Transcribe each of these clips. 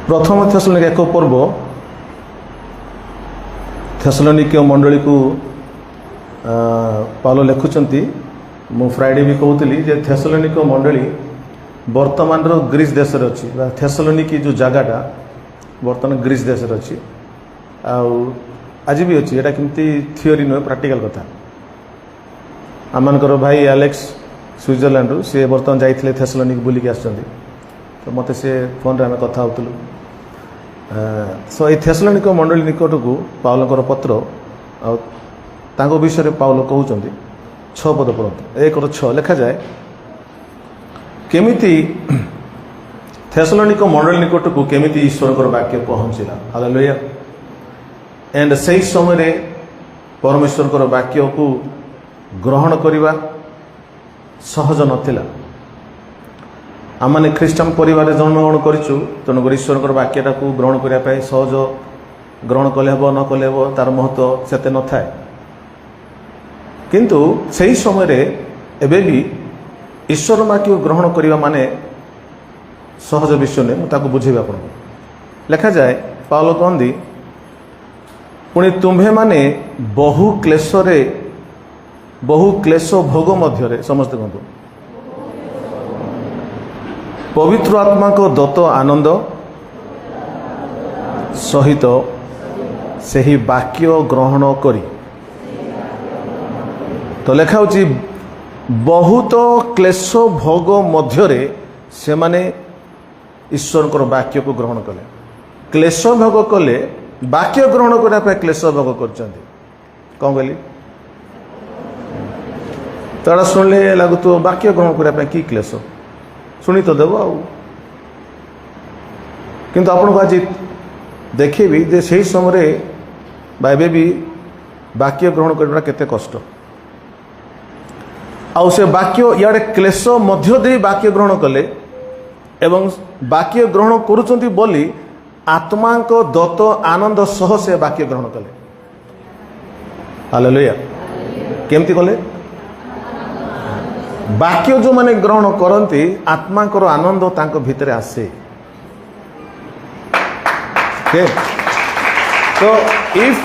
प्रथम थेसलोनिक 1 पर्व थेसलोनिक मंडली को पाउल लिखुंट मु फ्राइडे भी कहूली जे थेसलोनिक मंडली वर्तमान ग्रीस देश अच्छी थेसलोनिक जो जगटा वर्तमान ग्रीस देश अच्छी आज भी अच्छी एटा केमती थियोरी नुहे प्रैक्टिकल कथा आमर भाई एलेक्स स्विट्जरलैंड सी बर्तमान जाइए थेसलोनिक बुलिक आसुँच तो मत सी फोन रे आम कथा होलु सो ये थेसलोनिक मंडली निकट को पाउलर पत्र आ विषय पाउल कहते 6 पद पढ़ते 1:6 लिखा जाए केमिति थेसलोनिक मंडली निकट को केमिति ईश्वर वाक्य पहुँचला हालेलुया एंड से समय परमेश्वर वाक्य को ग्रहण करने सहज नथिला आम ख्रीष्टान परिवार जन्मग्रहण करूँ तेणुक ईश्वर वाक्यटा को ग्रहण करने सहज ग्रहण कले हम न कले हम तार महत्व से न थाए किंतु से समय एबे भी ईश्वर वाक्य ग्रहण करने माने सहज विषय नहीं मुझे बुझेबी आप लिखा जाए पाउल कहती पुणी तुम्भे माने बहु क्लेश भोग मध्य समस्ते कहतु पवित्र आत्मा को दत्त आनंद सहित से ही वाक्य ग्रहण करी तो लिखा होची बहुत क्लेश भोग मध्य से माने ईश्वर वाक्य को ग्रहण कले क्लेश भोग कले वाक्य ग्रहण करने क्लेश भोग कर कौन कहली तो शुणिले लगु तो वाक्य ग्रहण करने कि क्लेश शुणी तो देव किंतु आपको आज देखी जे से समय बाबे भी वाक्य ग्रहण करना केते कष्ट आउ से वाक्य इे क्लेश मध्य दे वाक्य ग्रहण कले एवं वाक्य ग्रहण करुँच बोली आत्मा को दत्त आनंद सह से वाक्य ग्रहण कले हालेलुया केमती कले वाक्य जो माने ग्रहण करती आत्मा को आनंद तांको भितर आसे तो इफ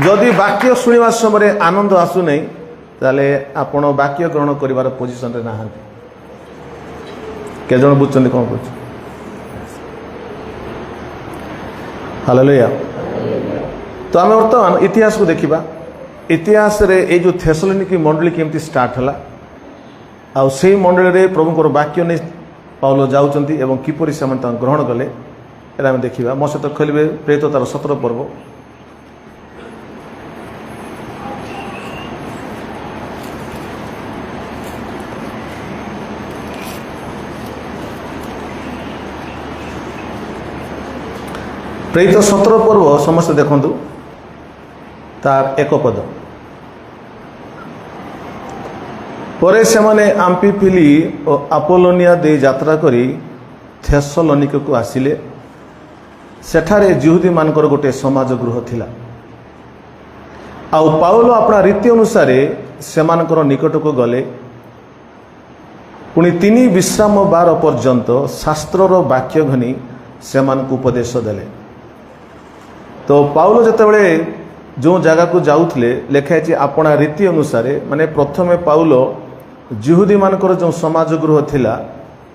जदि वाक्य शुणा समय आनंद आसु नहीं ताले आपण वाक्य ग्रहण करिवार पोजिशन रे नाहंती के जण बुझछन कोन बुझ हालेलुया तो आम वर्तमान इतिहास को देखिबा इतिहास रे ए जो थेसलोनिक मंडली केमती स्टार्ट हला आ से मंडली रे प्रभुकर वाक्य नहीं पाउल जाउचंती एवं किपरि से ग्रहण कले एरा हम देखिबा मो सहित खोलिबे प्रेरित तार 17 पर्व प्रेरित 17 पर्व समस्त देखु तार 1 पद परे से माने आम्फिफिली और अपोलोनिया दे यात्रा करी थेसलोनिक को आसिले सेठारे जिहुदी मानकर गोटे समाज गृह थिला आउ पाउल अपना रीति अनुसार सेमानकर निकट को गले पुणी 3 विश्राम बार पर्यंत शास्त्रर वाक्य घनी सेमान को उपदेश देले तो पाउल जतबेले जो जगह को जाउथले लेखाई अपना रीति अनुसार माने प्रथमे पाउल जिहुदी मानकर जो समाज गृह थिला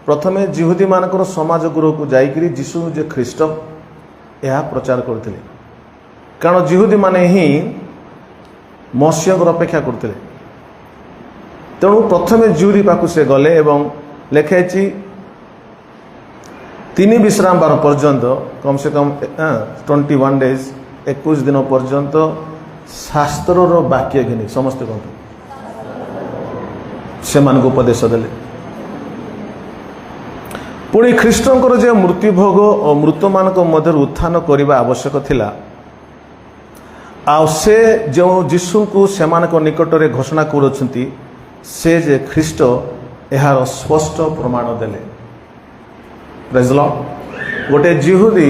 प्रथमे जिहुदी मानकर समाज गृह को जाइकरी जीशु जे ख्रीष्ट यह प्रचार करते कारण जिहुदी माने ही मसीह को अपेक्षा करते तेणु प्रथमे जिहुदी पाक से गले एवं लेखाई 3 विश्राम बार पर्यंत कम से कम 21 डेज 21 दिन पर्यंत शास्त्र वाक्य घिनी समस्ते कहते से मान को उपदेश देले पुणी ख्रीष्टंकर जे मृत्यु भोग और मृत मान मध्य उत्थान करने आवश्यक थिला आ से जो जीशु को सेमान निकट में घोषणा करुछंती से जे ख्रीष्ट यार स्पष्ट प्रमाण देले प्रेज लॉर्ड गोटे जिहुदी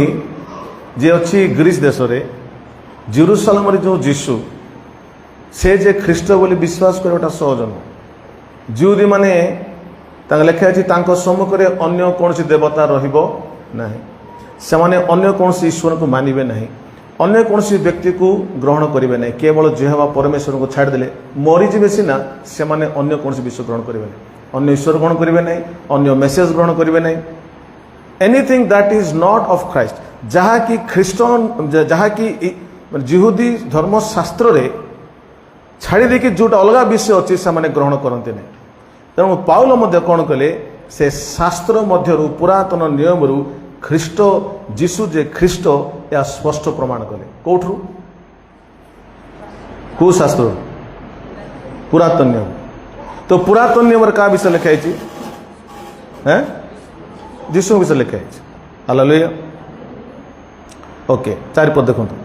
जे अच्छी ग्रीस देश रे जेरूशलेम रे जो जीशु से जे ख्रीष्ट बोली विश्वास करवाटा सहज न जिहुदी माने लिखा है सम्मुख में अन्य कौन देवता रहिबो नहीं ସେମାନେ ଅନ୍ୟ କୌଣସି ଈଶ୍ୱରକୁ ମାନିବେ ନାହିଁ, ଅନ୍ୟ କୌଣସି ବ୍ୟକ୍ତିକୁ ଗ୍ରହଣ କରିବେ ନାହିଁ, କେବଳ ଯେହୋବା ପରମେଶ୍ୱରଙ୍କୁ ଛାଡ଼ିଦେଲେ ମରିଯିବେ ସିନା, ସେମାନେ ଅନ୍ୟ କୌଣସି ବିଷୟ ଗ୍ରହଣ କରିବେ ନାହିଁ, ଅନ୍ୟ ଈଶ୍ୱର ଗ୍ରହଣ କରିବେ ନାହିଁ, ଅନ୍ୟ ମେସେଜ ଗ୍ରହଣ କରିବେ ନାହିଁ। Anything that is not of Christ, ଯାହାକି ଖ୍ରୀଷ୍ଟନ ଯାହାକି ଜିହୁଦୀ ଧର୍ମଶାସ୍ତ୍ରରେ ଛାଡ଼ି ଦେଇକି ଯେଉଁଟା ଅଲଗା ବିଷୟ ଅଛି ସେମାନେ ଗ୍ରହଣ କରନ୍ତି ନାହିଁ। ତେଣୁ ପାଉଲ ମଧ୍ୟ କ'ଣ କଲେ, ସେ ଶାସ୍ତ୍ର ମଧ୍ୟରୁ ପୁରାତନ ନିୟମରୁ ଖ୍ରୀଷ୍ଟ ଯୀଶୁ ଯେ ଖ୍ରୀଷ୍ଟ ଏହା ସ୍ପଷ୍ଟ ପ୍ରମାଣ କଲେ। କୋଉଠୁ? କେଉଁ ଶାସ୍ତ୍ର? ପୁରାତନ ନିୟମ। ତ ପୁରାତନ ନିୟମରେ କାହା ବିଷୟ ଲେଖା ହେଇଛି? ଯୀଶୁଙ୍କ ବିଷୟ ଲେଖା ହେଇଛି। ହାଲେଲୁୟା। ଓକେ, 4 ପଦ ଦେଖନ୍ତୁ।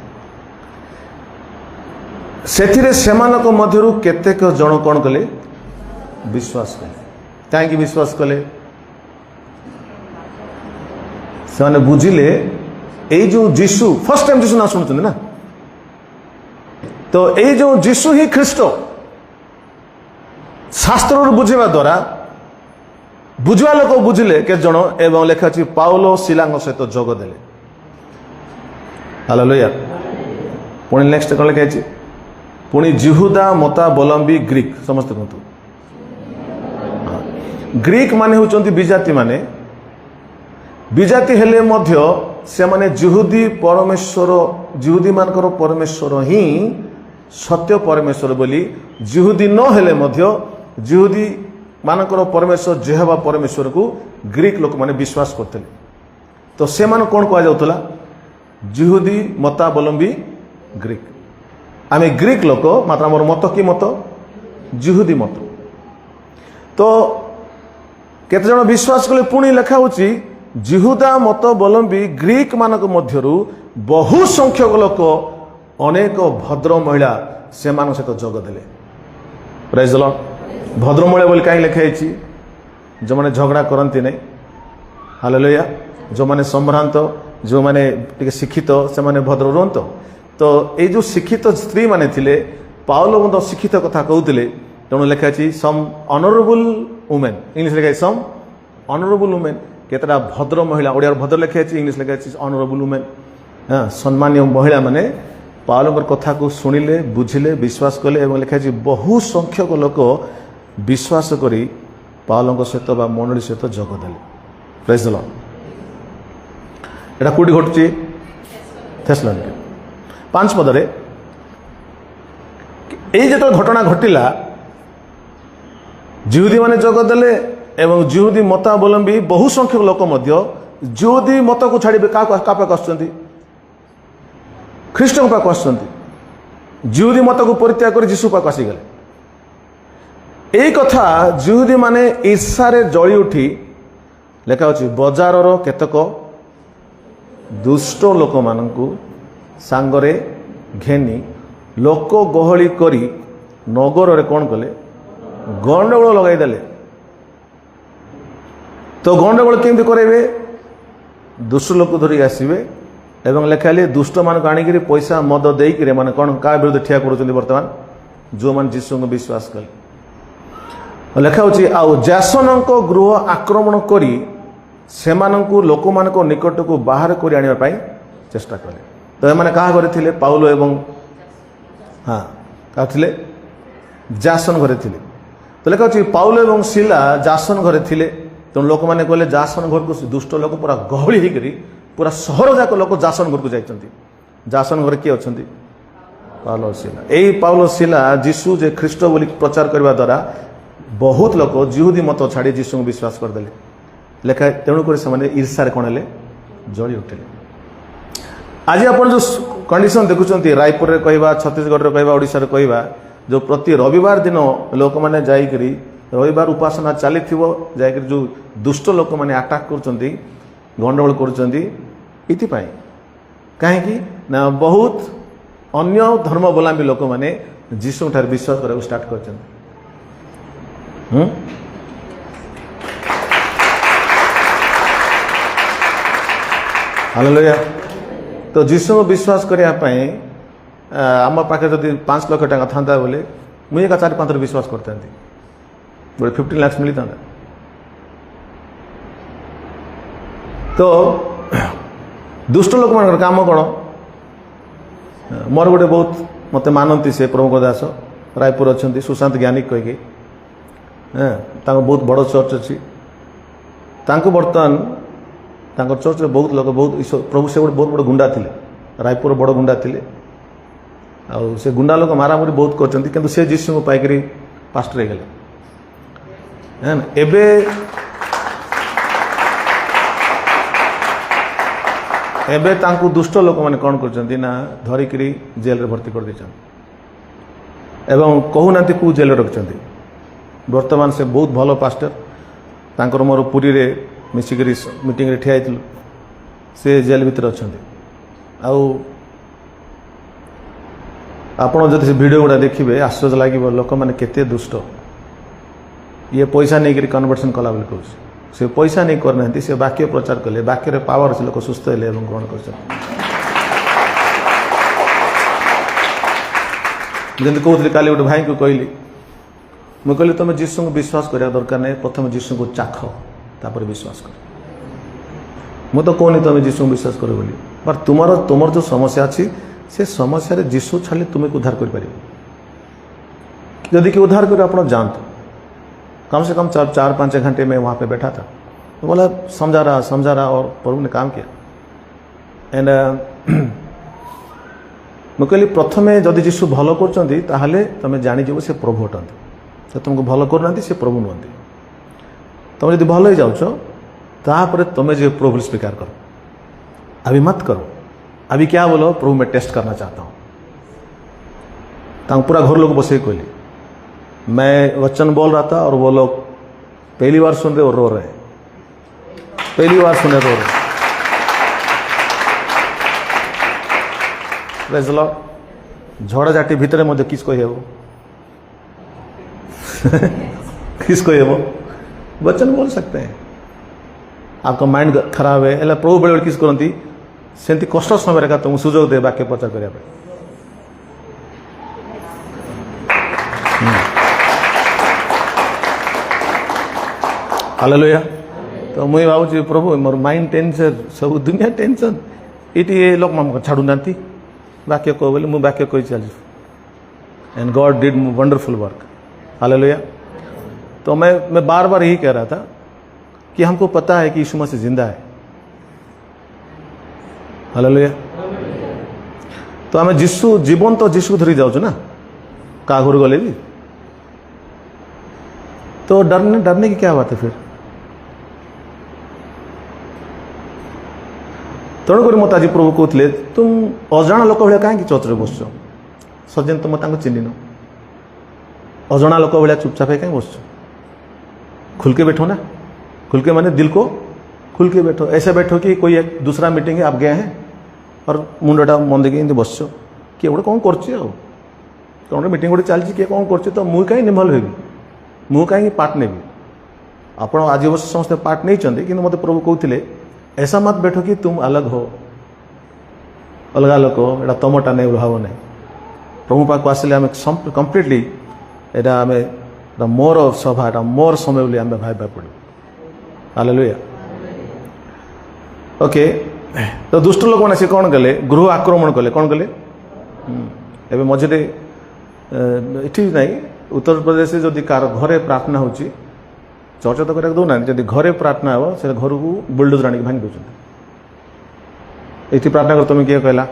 ସେଥିରେ ସେମାନଙ୍କ ମଧ୍ୟରୁ କେତେକ ଜଣ କ'ଣ କଲେ? ବିଶ୍ୱାସ କଲେ। କାହିଁକି ବିଶ୍ୱାସ କଲେ? ସେମାନେ ବୁଝିଲେ ଏଇ ଯେଉଁ ଯୀଶୁ, ଫାର୍ଷ୍ଟ ଟାଇମ୍ ଯୀଶୁ ନାଁ ଶୁଣୁଛନ୍ତି ନା, ତ ଏଇ ଯେଉଁ ଯୀଶୁ ହିଁ ଖ୍ରୀଷ୍ଟ ଶାସ୍ତ୍ରରୁ ବୁଝିବା ଦ୍ୱାରା ବୁଝିବା ଲୋକ ବୁଝିଲେ କେତେ ଜଣ, ଏବଂ ଲେଖା ଅଛି ପାଉଲ ଶିଲାଙ୍କ ସହିତ ଯୋଗ ଦେଲେ। ହାଲେଲୁୟା। ପୁଣି ନେକ୍ସଟ କ'ଣ ଲେଖା ହେଇଛି? ପୁଣି ଜିହୁଦା ମତାବଲମ୍ବୀ ଗ୍ରୀକ୍, ସମସ୍ତେ କୁହନ୍ତୁ। ଗ୍ରୀକ୍ ମାନେ ହେଉଛନ୍ତି ବିଜାତି ମାନେ। ବିଜାତି ହେଲେ ମଧ୍ୟ ସେମାନେ ଜିହୁଦୀମାନଙ୍କର ପରମେଶ୍ୱର ହିଁ ସତ୍ୟ ପରମେଶ୍ୱର ବୋଲି, ଜିହୁଦୀ ନ ହେଲେ ମଧ୍ୟ ଜିହୁଦୀ ମାନଙ୍କର ପରମେଶ୍ୱର ଯେହୋବା ପରମେଶ୍ୱରକୁ ଗ୍ରୀକ୍ ଲୋକମାନେ ବିଶ୍ୱାସ କରୁଥିଲେ। ତ ସେମାନଙ୍କୁ କ'ଣ କୁହାଯାଉଥିଲା? ଜିହୁଦୀ ମତାବଲମ୍ବୀ ଗ୍ରୀକ୍। ଆମେ ଗ୍ରୀକ୍ ଲୋକ, ମାତ୍ର ଆମର ମତ କି ମତ? ଜିହୁଦୀ ମତ। ତ କେତେଜଣ ବିଶ୍ୱାସ କଲେ? ପୁଣି ଲେଖା ହେଉଛି ଜିହୁଦା ମତାବଲମ୍ବୀ ଗ୍ରୀକ୍ ମାନଙ୍କ ମଧ୍ୟରୁ ବହୁ ସଂଖ୍ୟକ ଲୋକ, ଅନେକ ଭଦ୍ର ମହିଳା ସେମାନଙ୍କ ସହିତ ଯୋଗ ଦେଲେ। ପ୍ରେଜ୍ ଦ ଲର୍ଡ। ଭଦ୍ର ମହିଳା ବୋଲି କାହିଁ ଲେଖା ହେଇଛି? ଯେଉଁମାନେ ଝଗଡ଼ା କରନ୍ତି ନାହିଁ। ହାଲେଲୁୟା। ଯେଉଁମାନେ ସମ୍ଭ୍ରାନ୍ତ, ଯେଉଁମାନେ ଟିକେ ଶିକ୍ଷିତ, ସେମାନେ ଭଦ୍ର ରୁହନ୍ତ। ତ ଏଇ ଯେଉଁ ଶିକ୍ଷିତ ସ୍ତ୍ରୀମାନେ ଥିଲେ, ପାଉଲ ମଧ୍ୟ ଶିକ୍ଷିତ କଥା କହୁଥିଲେ। ତେଣୁ ଲେଖା ଅଛି ସମ୍ ଅନରେବୁଲ ଉମେନ୍, ଇଂଲିଶ ଲେଖା ଅଛି ସମ୍ ଅନରେବୁଲ ଉମେନ୍। କେତେଟା ଭଦ୍ର ମହିଳା, ଓଡ଼ିଆର ଭଦ୍ର ଲେଖା ଅଛି, ଇଂଲିଶ ଲେଖା ଅଛି ଅନରେବୁଲ ଉମେନ୍। ସମ୍ମାନୀୟ ମହିଳାମାନେ ପାଉଲଙ୍କର କଥାକୁ ଶୁଣିଲେ, ବୁଝିଲେ, ବିଶ୍ୱାସ କଲେ, ଏବଂ ଲେଖା ଅଛି ବହୁ ସଂଖ୍ୟକ ଲୋକ ବିଶ୍ୱାସ କରି ପାଉଲଙ୍କ ସହିତ ବା ମଣ୍ଡଳୀ ସହିତ ଯୋଗ ଦେଲେ। ପ୍ରେଜ୍ ଦ ଲର୍ଡ। ଏଇଟା କୋଉଠି ଘଟୁଛି? ଥେସଲୋନିକେ। 5 ପଦରେ ଏଇ ଯେତେବେଳେ ଘଟଣା ଘଟିଲା, ଜିହୁଦୀ ମାନେ ଯୋଗ ଦେଲେ ଏବଂ ଜିହୁଦୀ ମତାବଲମ୍ବୀ ବହୁ ସଂଖ୍ୟକ ଲୋକ ମଧ୍ୟ ଜିହୁଦୀ ମତକୁ ଛାଡ଼ିବେ କାହା ପାଖକୁ ଆସୁଛନ୍ତି? ଖ୍ରୀଷ୍ଟଙ୍କ ପାଖକୁ ଆସୁଛନ୍ତି। ଜିହୁଦୀ ମତକୁ ପରିତ୍ୟାଗ କରି ଯୀଶୁ ପାଖକୁ ଆସିଗଲେ। ଏଇ କଥା ଜିହୁଦୀ ମାନେ ଈର୍ଷାରେ ଜଳି ଉଠି, ଲେଖା ଅଛି ବଜାରର କେତେକ ଦୁଷ୍ଟ ଲୋକମାନଙ୍କୁ ସାଙ୍ଗରେ ଘେନି ଲୋକ ଗହଳି କରି ନଗରରେ କ'ଣ କଲେ? ଗଣ୍ଡଗୋଳ ଲଗାଇଦେଲେ। ତ ଗଣ୍ଡଗୋଳ କେମିତି କରାଇବେ? ଦୁଷ୍ଟ ଲୋକ ଧରିକି ଆସିବେ ଏବଂ ଲେଖା ହେଲେ ଦୁଷ୍ଟମାନଙ୍କୁ ଆଣିକିରି ପଇସା ମଦ ଦେଇକିରି ମାନେ କ'ଣ କାହା ବିରୁଦ୍ଧରେ ଠିଆ କରୁଛନ୍ତି? ବର୍ତ୍ତମାନ ଯେଉଁମାନେ ଯୀଶୁଙ୍କୁ ବିଶ୍ୱାସ କଲେ। ଲେଖା ହେଉଛି ଆଉ ଜାସନଙ୍କ ଗୃହ ଆକ୍ରମଣ କରି ସେମାନଙ୍କୁ ଲୋକମାନଙ୍କ ନିକଟକୁ ବାହାର କରି ଆଣିବା ପାଇଁ ଚେଷ୍ଟା କଲେ। ତ ଏମାନେ କାହା ଘରେ ଥିଲେ? ପାଉଲ ଏବଂ କାହା ଥିଲେ? ଜାସନ ଘରେ ଥିଲେ। ତ ଲେଖା ହେଉଛି ପାଉଲ ଏବଂ ଶିଲା ଜାସନ ଘରେ ଥିଲେ। ତେଣୁ ଲୋକମାନେ କହିଲେ ଜାସନ ଘରକୁ ଦୁଷ୍ଟ ଲୋକ ପୁରା ଗହଳି ହେଇକରି ପୁରା ସହର ଯାକ ଲୋକ ଜାସନ ଘରକୁ ଯାଇଛନ୍ତି। ଜାସନ ଘରେ କିଏ ଅଛନ୍ତି? ପାଉଲ ଶିଲା। ଏଇ ପାଉଲ ଶିଲା ଯୀଶୁ ଯେ ଖ୍ରୀଷ୍ଟ ବୋଲି ପ୍ରଚାର କରିବା ଦ୍ୱାରା ବହୁତ ଲୋକ ଜିହୁଦୀ ମତ ଛାଡ଼ି ଯୀଶୁଙ୍କୁ ବିଶ୍ୱାସ କରିଦେଲେ। ଲେଖା ତେଣୁକରି ସେମାନେ ଈର୍ଷାରେ କ'ଣ ହେଲେ? ଜଳି ଉଠିଲେ। ଆଜି ଆପଣ ଯେଉଁ କଣ୍ଡିସନ୍ ଦେଖୁଛନ୍ତି, ରାୟପୁରରେ କହିବା, ଛତିଶଗଡ଼ରେ କହିବା, ଓଡ଼ିଶାରେ କହିବା, ଯେଉଁ ପ୍ରତି ରବିବାର ଦିନ ଲୋକମାନେ ଯାଇକରି ରବିବାର ଉପାସନା ଚାଲିଥିବ, ଯାଇକରି ଯେଉଁ ଦୁଷ୍ଟ ଲୋକମାନେ ଆଟାକ୍ କରୁଛନ୍ତି, ଗଣ୍ଡଗୋଳ କରୁଛନ୍ତି, ଏଥିପାଇଁ। କାହିଁକି ନା ବହୁତ ଅନ୍ୟ ଧର୍ମାବଲମ୍ବୀ ଲୋକମାନେ ଯୀଶୁଙ୍କଠାରେ ବିଶ୍ୱାସ କରିବାକୁ ଷ୍ଟାର୍ଟ କରିଛନ୍ତି। ହାଲେଲୁୟା। ତ ଯୀଶୁଙ୍କୁ ବିଶ୍ୱାସ କରିବା ପାଇଁ ଆମ ପାଖରେ ଯଦି 5 ଲକ୍ଷ ଟଙ୍କା ଥାନ୍ତା ବୋଲେ ମୁଁ ଏକା 4-5ରେ ବିଶ୍ୱାସ କରିଥାନ୍ତି, ଗୋଟେ 15 ଲାକ୍ଷ ମିଳିଥାନ୍ତା। ତ दुष्ट लोक मान काम कौन मोर गोटे बहुत मत मानती से प्रमुख दास रायपुर अच्छा सुशांत ज्ञानी कहीकि बहुत बड़ चर्च अच्छी बर्तमान चर्च बहुत लोग बहुत प्रभु से गोटे बहुत बड़ गुंडा थे रायपुर बड़ गुंडा थे आउ से गुंडा लोग मारामारी बहुत कर से जीशु को पाइक पास्टर हो गले है ना एबे तांकु दुष्ट लोक मैंने कौन कर धरिक जेल रे भर्ती कर देछन एवं कहूना कौ जेल रखिंट बर्तमान से बहुत भल पास्टर तांकर मोर पुरी रे मिसिक मीटिंग रे ठिया से जेल भीतर अच्छा आपण जब से वीडियो गुड़ा देखिए आश्चर्य लगे लोक मैंने केते दुष्ट ये पैसा नहीं कन्वर्सन कला बोली कहूँ से पैसा नहीं करना से वाक्य प्रचार कले वाक्य पावर से लोक सुस्थ हेले ग्रहण कर कहते काली गोटे भाई को कहली मुझे कहली तुम जीशु को विश्वास करा दरकार नहीं प्रथम जीशु को चाख तापर विश्वास कर मु तो कहनी तुम जीशु को विश्वास कर बोली पर तुमर जो समस्या अच्छी से समस्या जीशु छाड़ी तुम्हें उद्धार कर जदि कि उद्धार कर आप जानते कम से कम 4-5 घंटे में वहाँ पे बैठा था तो बोला समझा रहा और प्रभु ने काम किया एंड मुझे कहली प्रथम जदि जीशु भल कर तुम जानीज से प्रभु हटती तो तुमको भल करना से प्रभु नुहति तुम जब भल हो जाऊच तापर तुम्हें जो प्रभु स्वीकार करो अभी मत करो अभी क्या बोलो प्रभु मैं टेस्ट करना चाहता हूँ पूरा घर लोग बसे कहली मैं वचन बोल रहा था और वो लोग पहली बार सुन रहे और रो रहे पहली बार सुने रो रहे प्रेज द लॉर्ड झड़ा झाटी भितर मध्य किस कही हेबो किस कही हेबो वचन बोल सकते हैं आपका माइंड खराब है एला प्रभु बड़े किस करती सेमती कष्ट समय का तुमको सुजोग दे वाक्य प्रचार करने हालेलुया तो मुझे भावुँ प्रभु मोर माइंड टेंशन सब दुनिया टेंशन ये लोग छाड़ू ना वाक्य कह बोले मुझे वाक्य कही चल and God did wonderful work hallelujah तो मैं बार बार यही कह रहा था कि हमको पता है कि यीशु मसीह जिंदा है हालेलुया तो आम जीशु जीवन तो जीशु धरी जाऊँ ना का घर गले भी तो डरने की क्या बात है फिर तेणुक मत आज प्रभु कहते तुम अजाणा लोक भाया कहीं चर्च में बस सजेन तुम चिन्ह अजाणा लोक भाया चुपचाप कहीं बस खुल के बैठो ना खुल के माने दिल को खुल के बैठो ऐसे बैठो कि कोई एक दूसरा मीटिंग है आप गए हैं और मुंडा मन देखिए एमती बस किए गोटे कौन कर मीटिंग गोटे चलती किए कौन कर तो मुझे कहीं इनवल्व हेबी मुझे कहीं पार्ट नेबी आप आज अवश्य समस्त पार्ट नहीं कि मत प्रभु कहते ऐसा मत बैठो कि तुम अलग हो अलग लोक एटा तुमटा नहीं भाव नहीं प्रभु पाक आसिले आम कम्प्लीटली एटा आम मोर सभा एटा मोर समय बोली आम भाई पड़ो हालेलुया ओके तो दुष्ट लोक मैंने कौन कले गृह आक्रमण कले कौन कले एवं मझे ये नहीं उत्तर प्रदेश जदि कार घरे प्रार्थना होची चर्च तो करा दौना जब घरे प्रार्थना हो से घर को बुलडोजर आनी भांगी दौरान ये प्रार्थना कर तुम किए कहला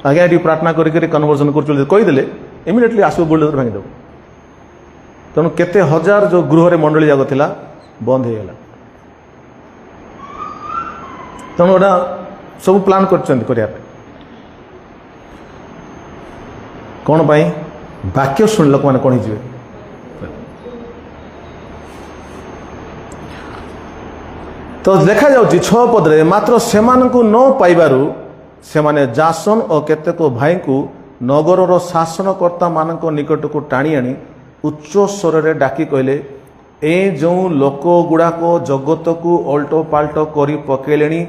आज्ञा ये प्रार्थना करके कन्वर्सन करदे इमिडिएटली आसो बुलडोजर भांगी देव तेणु केते हजार जो गृह मंडली जाग था बंद हो गला तेणु एटा सब प्लान करने कौन पाई वाक्य शुणी लोक मैंने कौन हो तो देखा जाउची 6 पदरे मात्र सेमानकु न पाइबारु सेमाने जासन और केतेक भाई को नगरर शासनकर्ता मानक निकट को टाणी आनी उच्च स्वर रे डाकी कहले ए जो लोक गुड़ाक जगत को अल्टो पाल्टो करी पकेलेनी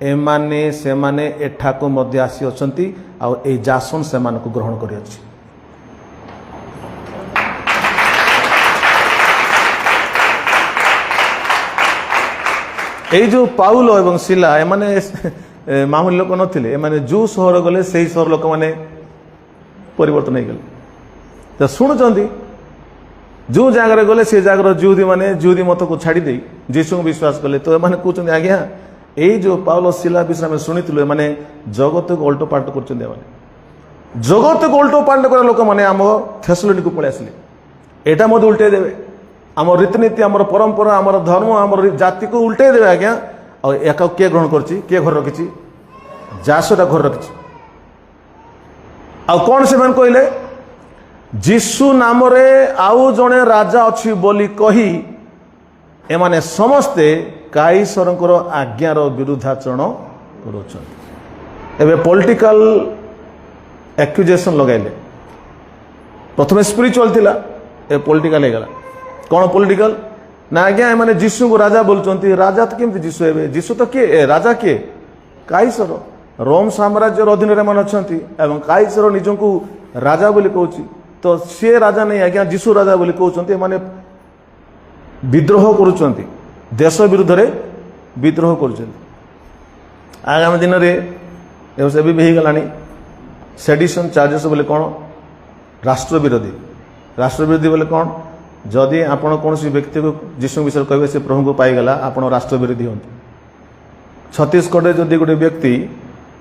एमाने सेमाने एठाको मध्य आसी अछंती आ ए जासन सेमानकु ग्रहण करि अछि ये जो पाउल एवं शिला एमाने ମାମୁଲି ଲୋକ ନଥିଲେ, ଏମାନେ ଯେଉଁ ସହର ଗଲେ ସେହି ସହର ଲୋକମାନେ ପରିବର୍ତ୍ତନ ହେଇଗଲେ। ତ ଶୁଣୁଛନ୍ତି, ଯେଉଁ ଜାଗାରେ ଗଲେ ସେ ଜାଗାର ଜିହୁଦୀ ମାନେ ଜିହୁଦୀ ମତକୁ ଛାଡ଼ି ଦେଇ ଯୀଶୁଙ୍କୁ ବିଶ୍ୱାସ କଲେ। ତ ଏମାନେ କହୁଛନ୍ତି ଆଜ୍ଞା ଏଇ ଯେଉଁ ପାଉଲ ସିଲା ବିଷୟରେ ଆମେ ଶୁଣିଥିଲୁ, ଏମାନେ ଜଗତକୁ ଓଲଟ ପାଲଟ କରୁଛନ୍ତି। ଏମାନେ ଜଗତକୁ ଓଲଟ ପାଲଟ କରିବା ଲୋକମାନେ ଆମ ଥେସଲୋନିକୁ ପଳେଇ ଆସିଲେ। ଏଇଟା ମଧ୍ୟ ଉଲ୍ଟେଇ ଦେବେ, ଆମ ରୀତିନୀତି, ଆମର ପରମ୍ପରା, ଆମର ଧର୍ମ, ଆମର ଜାତିକୁ ଉଲ୍ଟେଇ ଦେବେ ଆଜ୍ଞା। ଆଉ ଏକା କିଏ ଗ୍ରହଣ କରୁଛି? କିଏ ଘରେ ରଖିଛି? ଯାସଟା ଘରେ ରଖିଛି। ଆଉ କ'ଣ ସେମାନେ କହିଲେ? ଯୀଶୁ ନାମରେ ଆଉ ଜଣେ ରାଜା ଅଛି ବୋଲି କହି ଏମାନେ ସମସ୍ତେ କାଇସରଙ୍କର ଆଜ୍ଞାର ବିରୁଦ୍ଧାଚରଣ କରୁଛନ୍ତି। ଏବେ ପଲିଟିକାଲ ଆକ୍ୟୁଜେସନ୍ ଲଗାଇଲେ। ପ୍ରଥମେ ସ୍ପିରିଚୁଆଲ ଥିଲା, ଏ ପଲିଟିକାଲ ହେଇଗଲା। କ'ଣ ପଲିଟିକାଲ? ନା ଆଜ୍ଞା ଏମାନେ ଯୀଶୁଙ୍କୁ ରାଜା ବୋଲୁଛନ୍ତି। ରାଜା ତ କେମିତି ଯୀଶୁ ହେବେ? ଯୀଶୁ ତ କିଏ? ରାଜା କିଏ? କାଇସର, ରୋମ ସାମ୍ରାଜ୍ୟର ଅଧୀନରେ ଏମାନେ ଅଛନ୍ତି ଏବଂ କାଇସର ନିଜକୁ ରାଜା ବୋଲି କହୁଛି। ତ ସିଏ ରାଜା ନେଇ ଆଜ୍ଞା ଯୀଶୁ ରାଜା ବୋଲି କହୁଛନ୍ତି। ଏମାନେ ବିଦ୍ରୋହ କରୁଛନ୍ତି, ଦେଶ ବିରୁଦ୍ଧରେ ବିଦ୍ରୋହ କରୁଛନ୍ତି। ଆଗାମୀ ଦିନରେ ଏବେ ବି ହେଇଗଲାଣି ସେଡିସନ୍ ଚାର୍ଜେସ୍ ବୋଲି କ'ଣ? ରାଷ୍ଟ୍ରବିରୋଧୀ। ରାଷ୍ଟ୍ରବିରୋଧୀ ବୋଲି କ'ଣ? ଯଦି ଆପଣ କୌଣସି ବ୍ୟକ୍ତିକୁ ଯୀଶୁ ବିଷୟରେ କହିବେ ସେ ପ୍ରଭୁଙ୍କୁ ପାଇଗଲା, ଆପଣ ରାଷ୍ଟ୍ରବିରୋଧୀ ହୁଅନ୍ତି। ଛତିଶଗଡ଼ରେ ଯଦି ଗୋଟେ ବ୍ୟକ୍ତି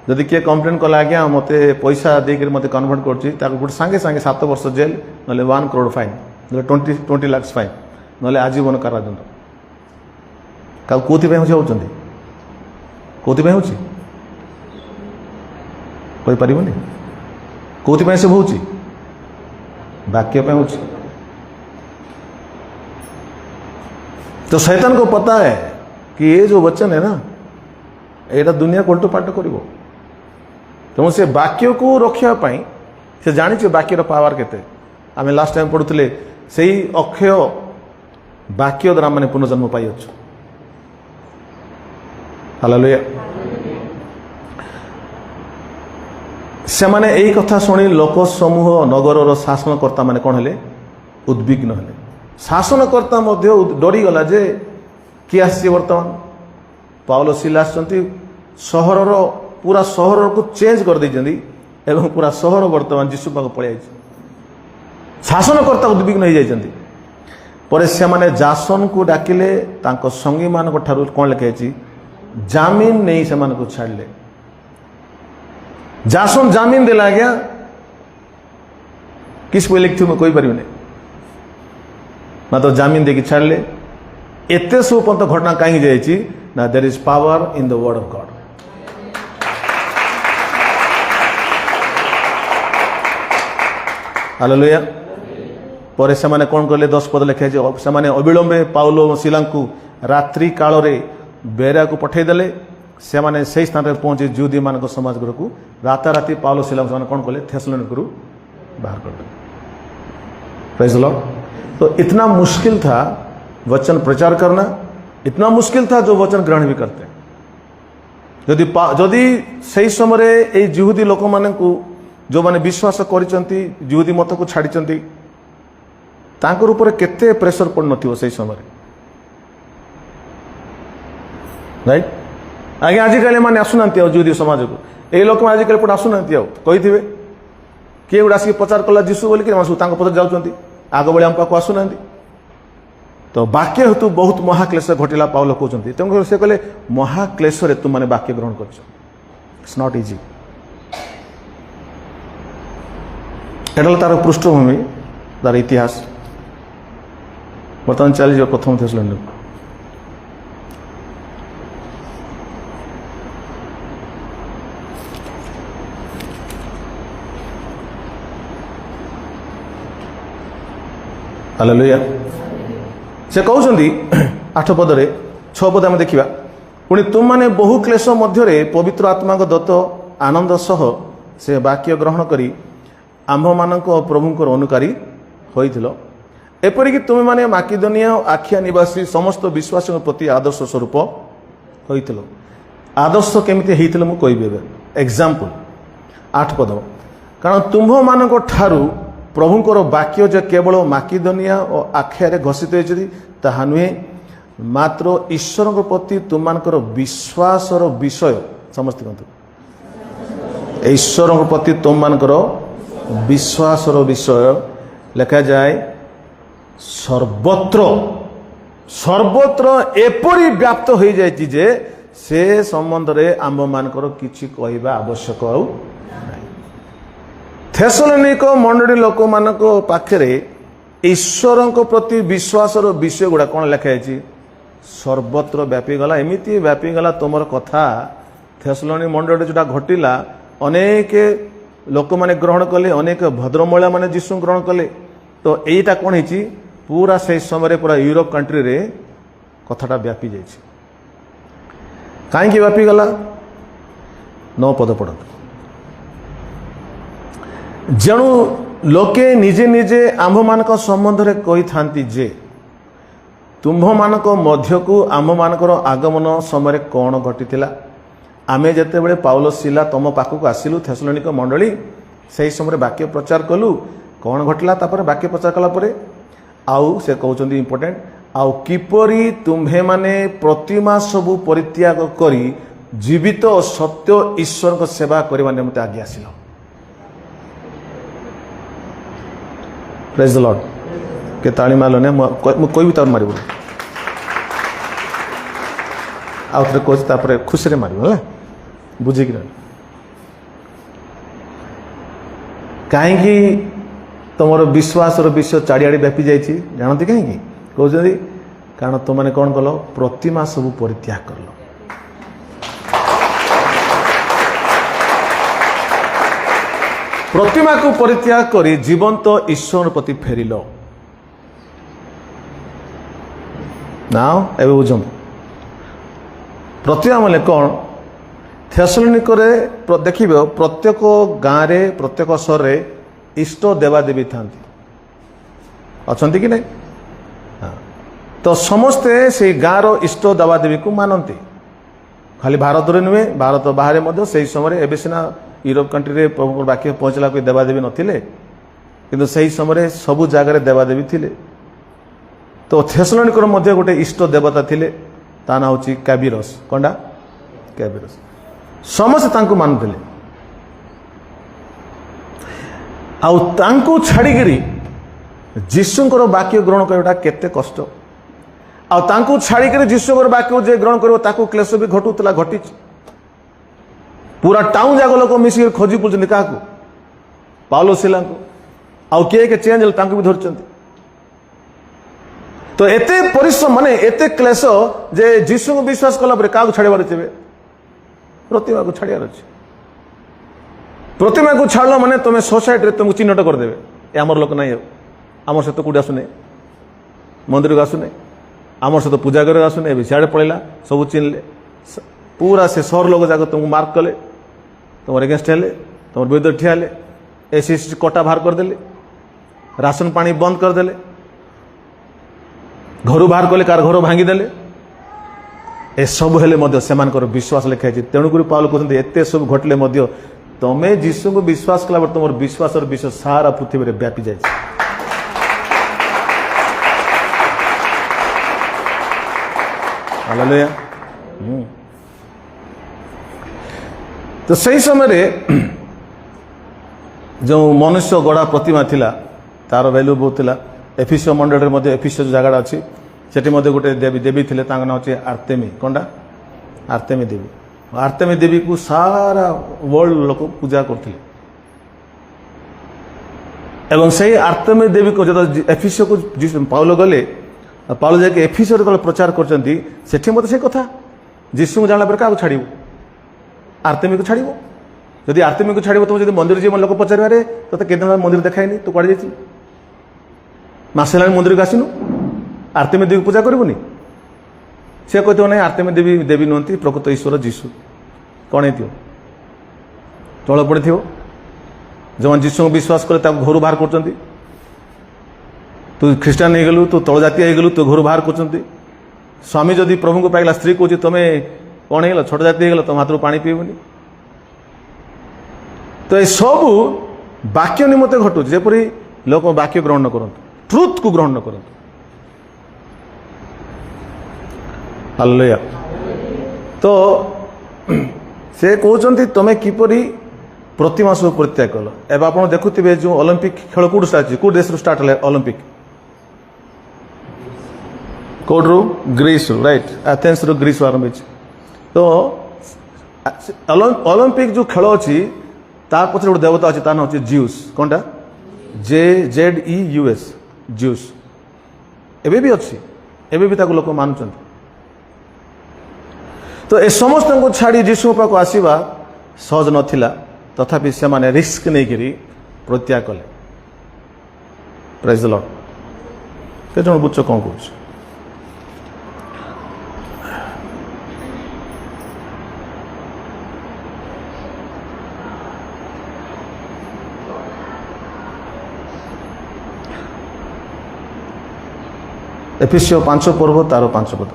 ଯଦି କିଏ କମ୍ପ୍ଲେନ୍ କଲା ଆଜ୍ଞା ମୋତେ ପଇସା ଦେଇକରି ମୋତେ କନଭର୍ଟ କରୁଛି, ତାକୁ ଗୋଟେ ସାଙ୍ଗେ ସାଙ୍ଗେ 7 ବର୍ଷ ଜେଲ୍, ନହେଲେ 1 crore ଫାଇନ୍, ନହେଲେ 20 lakhs ଫାଇନ୍, ନହେଲେ ଆଜୀବନ କାରାଦଣ୍ଡ। କାହାକୁ କେଉଁଥିପାଇଁ ହେଉଛନ୍ତି? କେଉଁଥିପାଇଁ ହେଉଛି କହିପାରିବନି? କେଉଁଥିପାଇଁ ସେ ହେଉଛି? ବାକ୍ୟ ପାଇଁ ହେଉଛି। तो शैतान को पता है कि ये जो वचन है ना, एटा दुनिया को उल्टो पाल्ट करिवो। तेणु से वाक्य को रखिया पाई से जानी वाक्यर पावर केते। आम लास्ट टाइम पढ़ुले से अक्षय वाक्य द्वारा मैंने पुनर्जन्म पाई अच्छु। हालेलुया। से माने यही कथा शुणी लोक समूह नगर शासनकर्ता माने कौन हेले? उद्विग्न हेले। शासनकर्ता मध्य डरीगला जे किए आसी बर्तमान पाउल सिलास सहर पूरा सहर को चेंज कर देइछन्ती एवं पूरा सहर बर्तमान यीशु पाक पळै आइछ। शासनकर्ता उद्विग्न हो जाइछन्ती। पर से माने जासन को डाकिले, तांको संगी मान को ठारू कोन लिखाइछि? जामीन नहीं से मान को छाड़ले। जासन जामीन देला गया किस पे लिखथु मैं कोई परिबने ना, तो जामीन देखि छाड़ले। एते सब पंत घटना कहीं जाइछि ना, there is power in the word of God. Hallelujah. पर से माने कोन करले? 10 पद लिखाइ जे से माने अविलंबे पाउल सिलांकु रात्रि काल रे बेरा को पठै देले। से माने सही स्थान रे पहुंचे जुदी मान को समाज घर को राताराति पाउल सिलांकु माने कोन करले? थेसलोनिक को बाहर कर देले। Praise the Lord. तो इतना मुश्किल था वचन प्रचार करना, इतना मुश्किल था जो वचन ग्रहण भी करते। यदि सही समय ये जिहुदी लोक मान जो माने विश्वास करिसंती, जिहुदी मत को छाड़िसंती, तांकर ऊपर केते प्रेशर पड़ नथिबो सही समय, राइट? आगे आजिकल माने आसुनांती जिहुदी समाज को ए लोक आजिकल पड़ आसुनांती कही किए गोटे आसिक पचार कला जीशु बोलिक पचार जाऊँच आग बड़े आम पाक आसुना। तो वाक्य हेतु बहुत महाक्लेश घटिला पाउल कहते। तेणुकर से कहले महाक्लेश तुम मैंने वाक्य ग्रहण कर। It's not easy. एटा तार पृष्ठभूमि, तार इतिहास। बर्तमान चली प्रथम थेसलोनिक। हालेलुया। से कहउछन्ती 8 पदरे 6 पद आम देखा। पुणी तुम माने बहु क्लेश मध्य पवित्र आत्मा को दत्त आनंद सह से वाक्य ग्रहण करी आम्भ मानक प्रभुंकर अनुकारी होइथिलो। एपरिक तुम माने माकिदोनिया आखिया निवासी समस्त विश्वासियों प्रति आदर्श स्वरूप होइथिलो। आदर्श केमिति हेइथिलो मु कहबे। एग्जांपल 8 पद। कारण तुम्भ मानक ठारू प्रभुंकर वाक्य जे केवल माकिदोनिया और आखियारे घोषित होइछि ताहा नुहे, मात्र ईश्वर प्रति तुमମାନଙ୍କର विश्वासर विषय समस्त कहतु ईश्वर प्रति तुम मानकर विश्वासर विषय लिखा जाए सर्वत्र सर्वत्र एपरी व्याप्त हो जाए जे से संबंध रे आम मानकर किछि कहबा आवश्यक आउ थेसलोनिक मंडली लोक मानक पाखरे ईश्वर प्रति विश्वासर विषय गुड़ा कौन लिखा है सर्वत्र व्यापी गला एमती व्यापी गला तुमर कथा थेसलोनी मंडली जोटा घटिला अनेक लोक माने ग्रहण कले अनेक भद्रमहिला माने जीशु ग्रहण कले तो यहीटा कौन है पूरा से समय पूरा यूरोप कंट्री रे कथाटा व्यापी जाए कहीं व्यापी गला 9 पद पढ़त जणु लोके निजे निजे आम्भ मानक संबंध रे कही थांती जे तुम्भ मानक मध्य को आम्भ मानकर आगमन समय कौन घटीला आमे जेते बेले पाउलो सिला तुम पाखक आसिलु थेसलोनिक मंडली सही समय वाक्य प्रचार कलु कौन घटला तापर वाक्य प्रचार कला परे आउ से कहउचंदी इंपोर्टेंट आउ किपरि तुम्भे माने प्रतिमा सबु परित्याग करी जीवित और सत्य ईश्वर को सेवा करबा निमित्त आगे आसिलो प्रेज द लॉर्ड के ताली मारलो ने कोई भी तार मारिबो आउ थे कोच तापर खुशी रे मारिबो हला बुझी कि कहीं तुम विश्वास विषय चारिआड़े व्यापी जाइए जानते कहीं कहते कारण तुमने कौन कल प्रतिमा सब परित्याग कर प्रतिमा को परित्याग करी जीवंत ईश्वर प्रति फेरिल ना एवं बुझ प्रतिमा माने कौन थेसलोनिक देखिए प्रत्येक गाँव में प्रत्येक सहर में इष्ट देवादेवी था अच्छा कि नहीं हाँ तो समस्ते से गाँव इष्ट देवादेवी को मानती खाली भारत में नुहे भारत बाहर से समय एवं सीना यूरोप कंट्री रे प्रभु वाक्य पहुँचला कोई देवादेवी नथिले किंतु सही समय सबु जगार देवादेवी थिले तो थेसलोनिकर मध्य गोटे इष्ट देवता थिले ता ना हूँ कैबिरस कंडा कैबिरस समस्त तांको मानुଥିଲେ आउ तांको छाड़िकी जीशुंकर वाक्य ग्रहण करवाटा केते कष्ट आउ तांको छाड़िकी जीशुंकर वाक्य जे ग्रहण करिवो ताको क्लेश भी घटुतला घटी पूरा टाउन जाग लोक मिसिक खोजी पुछन क्या पाउलो सिला आउ किए चेंज हल तांको भी धरचंती तो एते परिश्रम माने एते क्लेश जे जीशु को विश्वास कला परे काको छाड़िबार छे प्रतिमा को छाड़ियार अच्छे प्रतिमा को छाड़ल माने तुम्हें सोसाइटी रे तुमको चिन्हट करदेवे ये आमर लोक नहीं आमर सहित कौटे आसुने मंदिर को आसुने आमर सहित पूजा कर आसुने सियाड़े पड़ेगा सब चिन्हले पूरा से सहर लोक जाक तुमको मार्क कले तुम एगेन्स्ट हेले तुम विरुद्ध ठिया हेले एसी कोटा बाहर करदे राशन पानी बंद करदे घर बाहर कले कार घर भांगीदेले ए सब हेले मध्य सेमानकर विश्वास लिखाई तेणुक पाउल कहते एते सब घटले मध्य तमें जीशु को विश्वास कला तुम विश्वास विषय सारा पृथ्वी में व्यापी जाए हालेलुया तो सही समय जो मनुष्य गढ़ा प्रतिमा थिला तार वैल्यू बहुत थिला एफिसियो मंडल में एफिसियो जगह अच्छी सेठी मध्य गोटे देवी देवी थे ना हूँ आर्तेमी कंडा आर्तेमी देवी आर्तेमी देवी को सारा वर्ल्ड लोक पूजा करते एवं से आर्तेमी देवी को जो एफिसियो को पाउल गले पाउल जाके एफिसियो जो प्रचार करते मत से कथा जीशु को जानला क्या छाड़ आर्तेमी को छाड़ जदि आर्तेमी को छाड़ तुम जो मंदिर जी लोक पचारे तो केते मंदिर देखाईनी तू कड़े जा मसे मंदिर को आसनु आर्तेमी देवी पूजा करबुनी से कहते ना आर्तेमी देवी देवी नुहति प्रकृत ईश्वर जीशु कौन है तल पड़ी जो जीशु को विश्वास कले घर बाहर कर तू ख्रीष्टान हो गलु तू तल जाती हो गलु तू घर बाहर कर स्वामी जदि प्रभु को पाइला स्त्री कौच तुम्हें कौन हो छोट जाती हो तुम हाथ पानी पीबनी तो ये सब वाक्य निमते घटू जेपरी लोक वाक्य ग्रहण न करंतु ट्रुथ को ग्रहण न करंतु हालेलुया तो से कहते तुम किपरि प्रतिमा सब परित्याग कल एवं आप देखुवे जो ओलंपिक खेल कौट स्टार्ट कौ देश स्टार्ट है ओलंपिक कौटू ग्रीस राइट एथेन्स ग्रीस आरंभ तो ओलंपिक जो खेल अच्छी ता पचर गोटे देवता अच्छी ना हूँ ज्यूस कौनटा JEUS ज्यूस एबे भी अच्छी एबे भी ताको लोक मानुंट तो ए समस्त को छाड़ी जीशु पाक आसवा सहज नथिला तथापि से माने रिस्क नहीं करी प्रत्याग कले प्रेज द लॉर्ड के जन बुझ कौन कह एफिसियो 5 पर्व तार 5 पद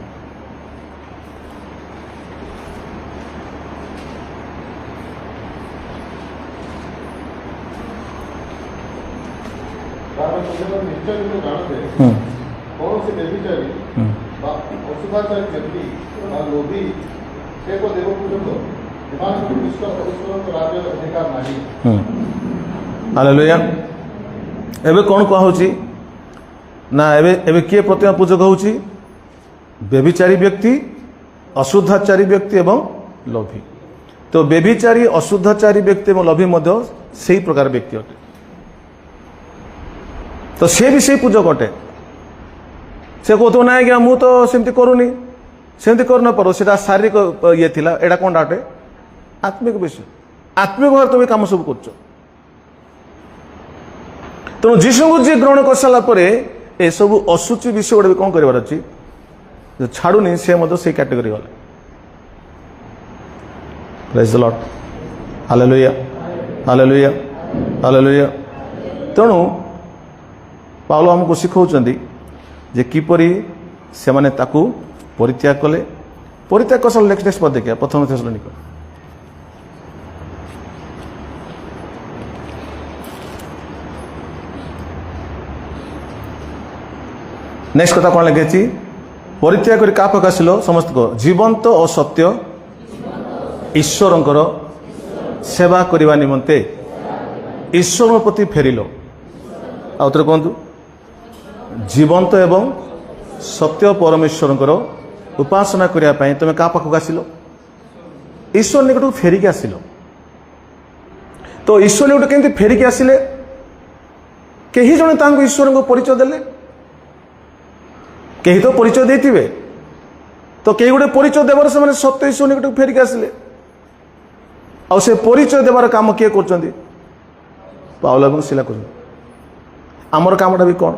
हालेलुया एबे कौन कहुची ना एबे किए प्रतिमा पूजक होची व्यभिचारी व्यक्ति अशुद्धाचारी व्यक्ति एवं लोभी तो व्यभिचारी अशुद्धाचारी व्यक्ति एवं लोभी मध्य सही प्रकार व्यक्ति अटे तो से भी सही पूजक अटे से कहते ना आज्ञा मु तो सेमती करूनी सेमती कर न पारो सेटा शारीरिक ये थिला एटा कोन अटे आत्मिक विषय आत्मिक भाव तुम काम सब कर तेणु जीशु को जी ग्रहण कर सारा पर ए सब असुचि विषय गुड़ा भी कौन करार अच्छी जो छाड़ुनी से से कैटेगरी गले praise the Lord hallelujah hallelujah hallelujah तेणु पाउल हमको शिखाउछंदी जे किपरि से माने ताकू परित्याग कले परित्याग कर नेक्स्ट पद देखिए प्रथम थेसलोनिक नेक्स्ट कथा कौन लगे परित्याग कर क्या पाक आसिल समस्त को जीवंत और सत्य ईश्वर सेवा करने निमंते ईश्वर प्रति फेरिल आउे कहतु जीवंत एवं सत्य परमेश्वर उपासना करने तुम क्या पाक आसिल ईश्वर निकट फेरिक आसिल तो ईश्वर निकट केमती फेरिक आसिले कहीं जड़े ईश्वर को परिचय देले कहीं तो परिचय देते तो कई गोटे परिचय देवार से सत्य ईश्वर निकट फेरिक आसिले आ से परिचय देवार काम किए कर पाउल और सिला कर आमर कामटा भी कौन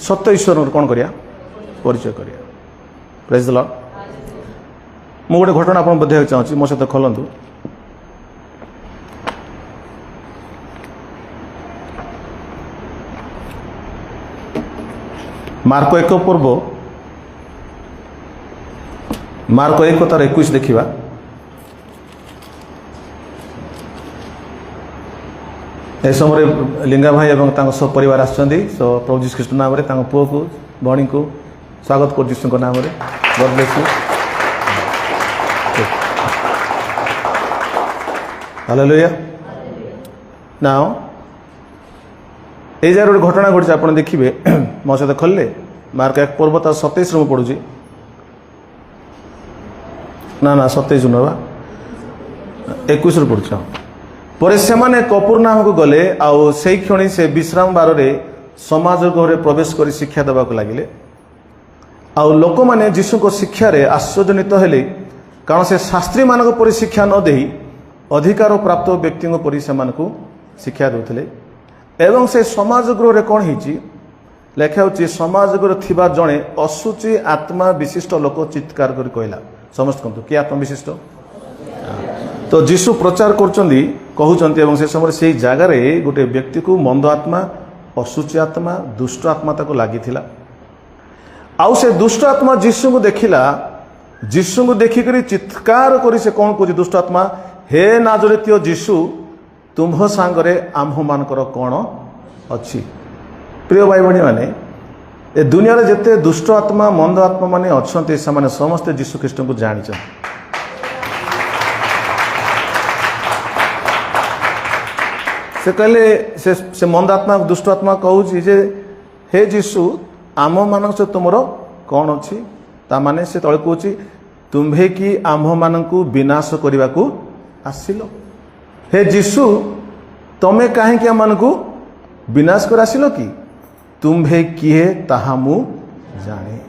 सत्य ईश्वर कौन करिया परिचय करिया प्रेज द लॉर्ड मु गोटे घटना आपन बधाई चाहूँगी मो सहित खोलतु मार्क 1 पर्व मार्क 1 तार 21 देखा ए समय लिंगा भाई और सब परिवार आसछन्ती सो प्रभु जीशु ख्रीष्ट नाम रे पुओ को भणी को स्वागत कर जीशु नाम रे God bless you hallelujah now ये जार गोटे घटना घटी आप देखिए मो सहित खोलिले मार्क 1 पर्व तार 27 में पढ़ुची ना ना 27 नुआ 21 पढ़ुच पर से कपूरनाम को गले आउ से क्षणी से विश्राम बार रे समाज घर प्रवेश कर शिक्षा देवाक लगिले आउ लोक मैंने जीशु को शिक्षा रे आश्चर्यजनित हेले कारण से शास्त्री मान परि शिक्षा न दे अधिकार प्राप्त व्यक्ति परि से शिक्षा देते एवं से समाज गृह कौन होती लेखा हो समाज गृह थिबा जड़े असुचि आत्मा विशिष्ट लोक चित्कार कर कहला समस्त कहतु किए आत्मा विशिष्ट तो जीशु प्रचार कहते से समय से जगार गोटे व्यक्ति को मंद आत्मा असुचि आत्मा दुष्ट आत्मा ताको लगी आउ से दुष्ट आत्मा जीशु को देखिला जीशु को देखिक चित्कार कर से कौन कह दुष्ट आत्मा हे नाजरेतीय जीशु तुम्ह सांगरे आम्भ मानकर कौन अच्छी प्रिय भाई भाई मैंने ए दुनिया रे जेते दुष्ट आत्मा मंद आत्मा माने अच्छे से समस्ते जीशु ख्रीष्ट को जानी से कहले से मंद आत्मा दुष्ट आत्मा कहूँ जे हे जीशु आम मान से तुमर कौन अच्छी ताने से तले कहूँ तुम्भे कि आम मान विनाश करने को आसिल हे जीशु तमें कहीं आम को विनाश कर आसिल कि तुम्भे किए ताहा मु जाने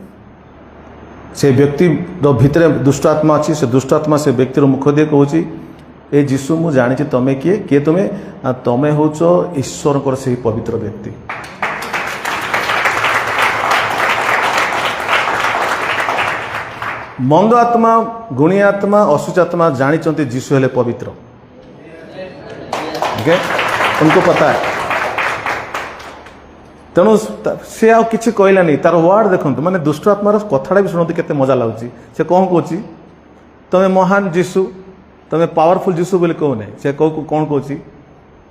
से व्यक्ति भितर दुष्ट आत्मा अच्छी से दुष्ट आत्मा से व्यक्तिर मुख दे कहूँ ए जीशु मु जानी तमें किए किए तुम्हें तमें होच ईश्वर से पवित्र व्यक्ति। मंद आत्मा गुणी आत्मा अशुच आत्मा जानी जीशु हेले पवित्र उनको पता है तेणु से आ कि कहलानी तार वार्ड देखो माने दुष्ट आत्मार कथाटा भी शुणती केते मजा लगुच से कौन कहूँ तमें महान जीशु तमें पावरफुल जीशु बोले कहूना से कौन कहूँ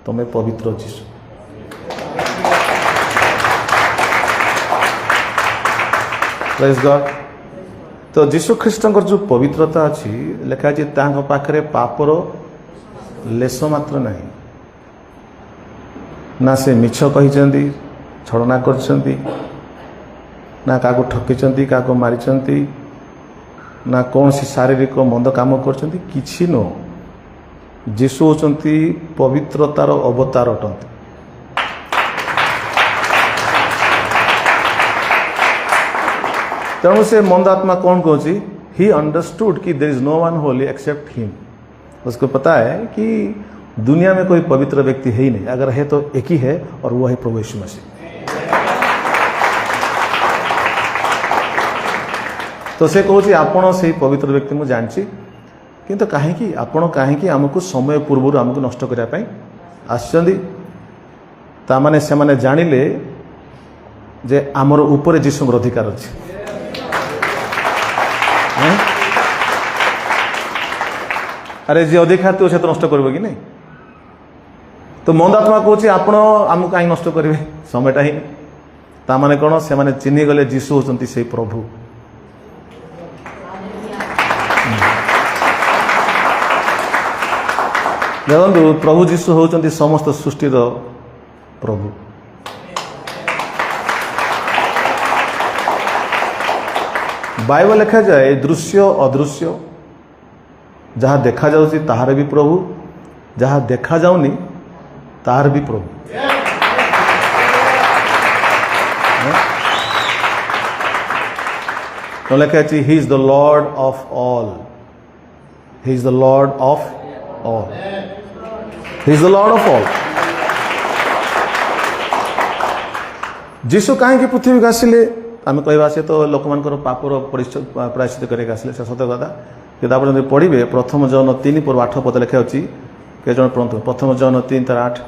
तमें पवित्र जीशु। Praise God. तो जीशु ख्रीष्टंकर जो पवित्रता अच्छी लिखा है पाखरे पापर लेस मात्र नहीं ना से मिछ कही छलना कर ना क्या ठकी क्या मारी ना कौन सी शारीरिक मंद काम कर किसी नो जीशु होचंती पवित्रतार अवतार अटंती। तेणु से मंद आत्मा कौन कहूँ ही अंडरस्टूड कि there is no one holy except him. उसको पता है कि दुनिया में कोई पवित्र व्यक्ति है ही नहीं, अगर है तो एक ही है और वो है प्रभु यीशु मसीह। तो से कहूँ आपण से पवित्र व्यक्ति मुझे जानची किंतु कहीं आपण कहीं आमको समय पूर्व आमको नष्ट करने आसने से माने जानिले जे आमर ऊपर जीशुर अधिकार अच्छे। अरे जी अधिकार तो से तो नष्ट कर कि नहीं। तो मंद आत्मा कहूँ आपण आमको कहीं नष्ट करेंगे समयटा ही ताने कौन से माने चिन्ही गले जीशु होचंती से प्रभु। देखो प्रभु जीशु होचंती समस्त सृष्टिर प्रभु। बाइबल लिखा जाए दृश्य अदृश्य जहाँ देखा जाउची ताहार भी प्रभु, जहाँ देखा जाउनी ताहार भी प्रभु। तो लिखा है he is the lord of all, he is the lord of all, he is the lord of all. जीशु कहीं पृथ्वी को आसिले आम कहवा से तो लोक मान पापर प्रायश्चित करके आसिले से सत्य कथा कि आप पढ़े प्रथम जौन 3:8 पद लिखा अच्छी के जन पढ़ु प्रथम जौन 3:8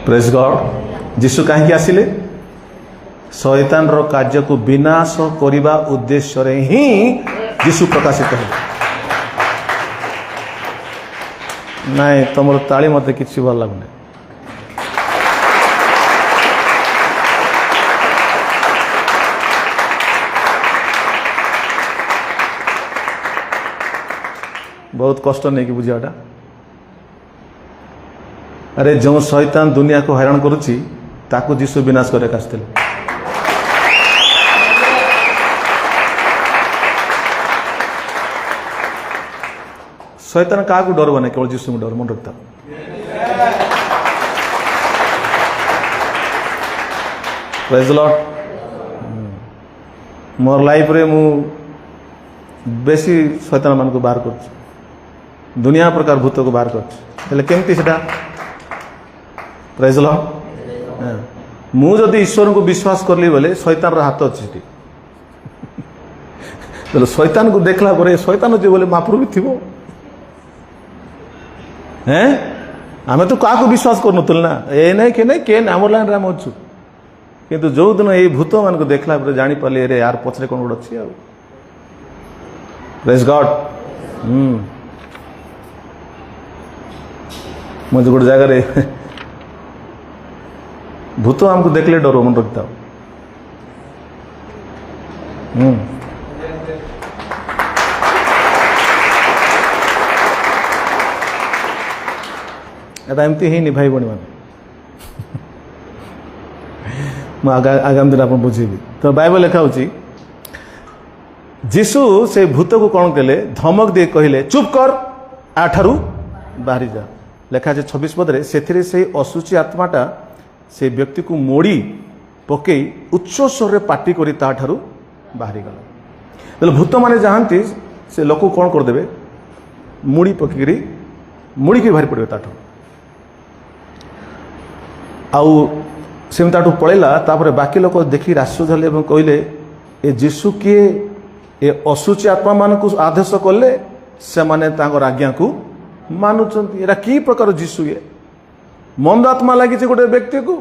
प्रेज गॉड। जीशु कहीं आसिले शैतान रो कार्य को विनाश करने उद्देश्य रे ही जीशु प्रकाशित है। नाई तुम ताली मत किसी भल लगुनि। बहुत कष्ट नहीं कि बुझाटा। अरे जो शैतान दुनिया को हैरान करुच्ची ताकू जीशु विनाश करे आसते। शैतान क्या डर बने केवल जीशु को डर मन रखता। Praise the Lord. More life रे मु बेसी शैतान मान को बाहर कर दुनिया प्रकार भूत को बाहर कर केमती सेटा। Praise the Lord. मु जदि ईश्वर को विश्वास करली बोले शैतान हाथ अच्छी तो शैतान को देखला पर शैतान जो बोले महाप्रभु भी थी हैं आम तो क्या विश्वास करूँ ना ए नहीं के नहीं के आम लाइन आम अच्छु किंतु जो दिन ये भूत मान को देखला पर जानी पारे अरे यार पछरे कौन गोटे अच्छी। Praise God. मुझे गोटे जगह भूत आमको देखले डर मन रखता एमती ही भाई भाई मैंने आगामी दिन आप बुझी तो बाइबल लिखा होची जीशु से भूत को कौन कले धमक दे कहले चुप कर आठारू बाहरी जा लेखा है 26 पदरे से असुची आत्माटा से व्यक्ति को मोड़ी पकई उच्च स्वर पाटी करी ताठारू बाहरी गला भूत माने जाहांती से लोक कौन करदे मुड़ी पकईरी मुड़ी की बाहरी पड़े ताठू आउ से ताठू पलैला तापर बाकी लोक देखी आश्चर्य हेले कहले ए जीशु किए ए असुची आत्मा मान को आदेश कले से माने आज्ञा को मानुचंती एरा की प्रकार जीशु ये मंद आत्मा लगी गोटे व्यक्ति को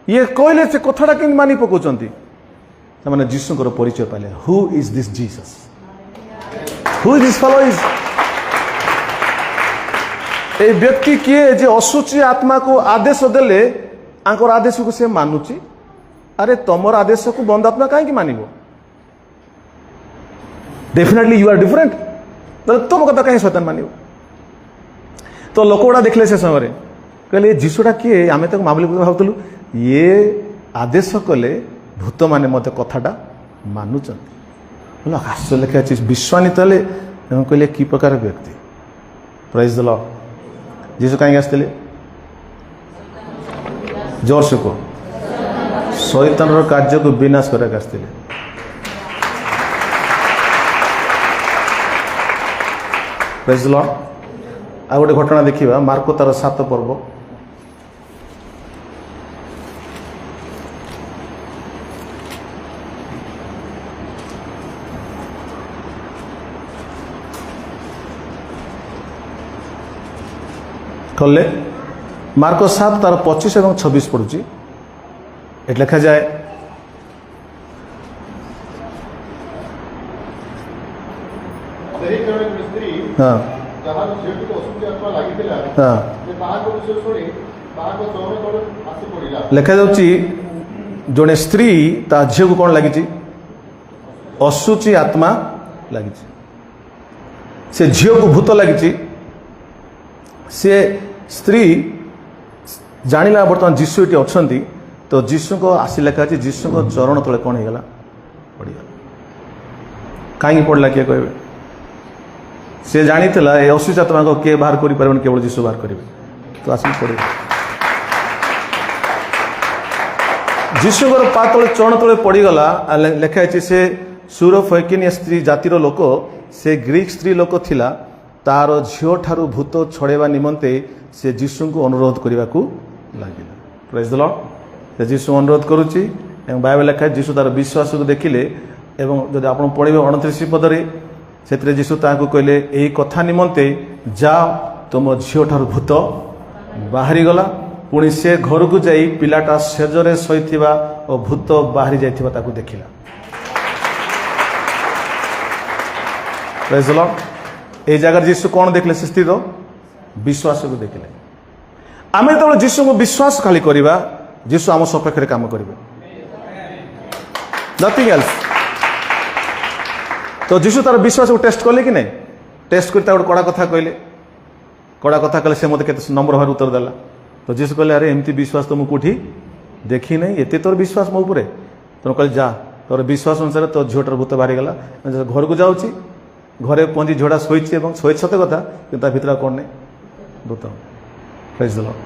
ये कहले से कथाटा कि मानि पकाउचंती मैंने जीशुଙ୍କର परिचय पाले who is this Jesus who is this fellow is a व्यक्ति किए जे असुची आत्मा को आदेश देले आंकर आदेश को से मानुची अरे तमर आदेश को बंद आत्मा कहीं मानिबो डेफिनेटली यू आर डिफरेंट तुम कथा कहीं शैतान मानिबो तो लोक गुड़ा देखले से समय कहले जीशुटा किए आम तो मामली भावुलु ये आदेश कले भूत माने मत कथाटा मानुचंती आश्चर्य लेखा अच्छी विश्वानित हेले कहले कि प्रकार व्यक्ति प्राइज द लॉर्ड जीशु कहीं आसते जोर से को शैतान कार्य को विनाश करके आसते प्रेज द लॉर्ड आ गोटे घटना देखा मार्को तार 7 पर्व कले मार्को 7 तार 25 और 26 पड़ुची एट लिखा जाए हाँ लिखा जाउची जड़े स्त्री ता झील को कौन लगी असुची आत्मा लगी से झील को भूत लगी से स्त्री जानिला बर्तमान जीशु ये अच्छा तो जीशु को आसी लिखा है जीशु को चरण तले कौन होगा पड़गला कहीं पड़ला किए कहे से जानी ये असुच आत्मा को किए बाहर कर पारे केवल जीशु बाहर करेंगे तो आसिक पड़े जीशु पा तले चरण तले पड़गला लिखाई से सुरफैकिनिया स्त्री जातिर लोक से ग्रीक स्त्री लोक थिला तार झील ठारू भूत छड़ेवा निमंते से जीशु को अनुरोध करने को लगे प्रेज द लॉर्ड से जीशु अनुरोध करुच्ची बाइबल लिखा जीशु तार विश्वास को देखिले एवं जब आप पढ़े 29 पदरे से जीशु ताकू कहले यही कथा निमंते जा तुम झील ठारू भूत बाहरी गला पुणी से घर को जाई पिलाटा सेजरे शोइथिबा और भूत बाहरी जाइथिबा ताकू देखिला प्रेज द लॉर्ड ए जगह जीशु कौन देखले से स्थित विश्वास को देखले आम जो जीशु को विश्वास खाली करवा जीशु आम सपक्ष में काम करेंगे नथिंग एल्स तो जीशु तार विश्वास को टेस्ट कले कि नहीं टेस्ट कर गोटे कड़ा कथा कहले कड़ा कथा कहले से मत नंबर भाव उत्तर देला तो जीशु कहले अरे एमती विश्वास तो मुझे देखी नहीं एत तोर विश्वास मो उपरे तो कहले जा तोर विश्वास अनुसार तो झीलटार भूत बाहरी गला घर को जाऊँगी घरे पहुंची झोड़ा शोची शोची सत कथा कि भर कौन नहीं भूत प्रेज द लॉर्ड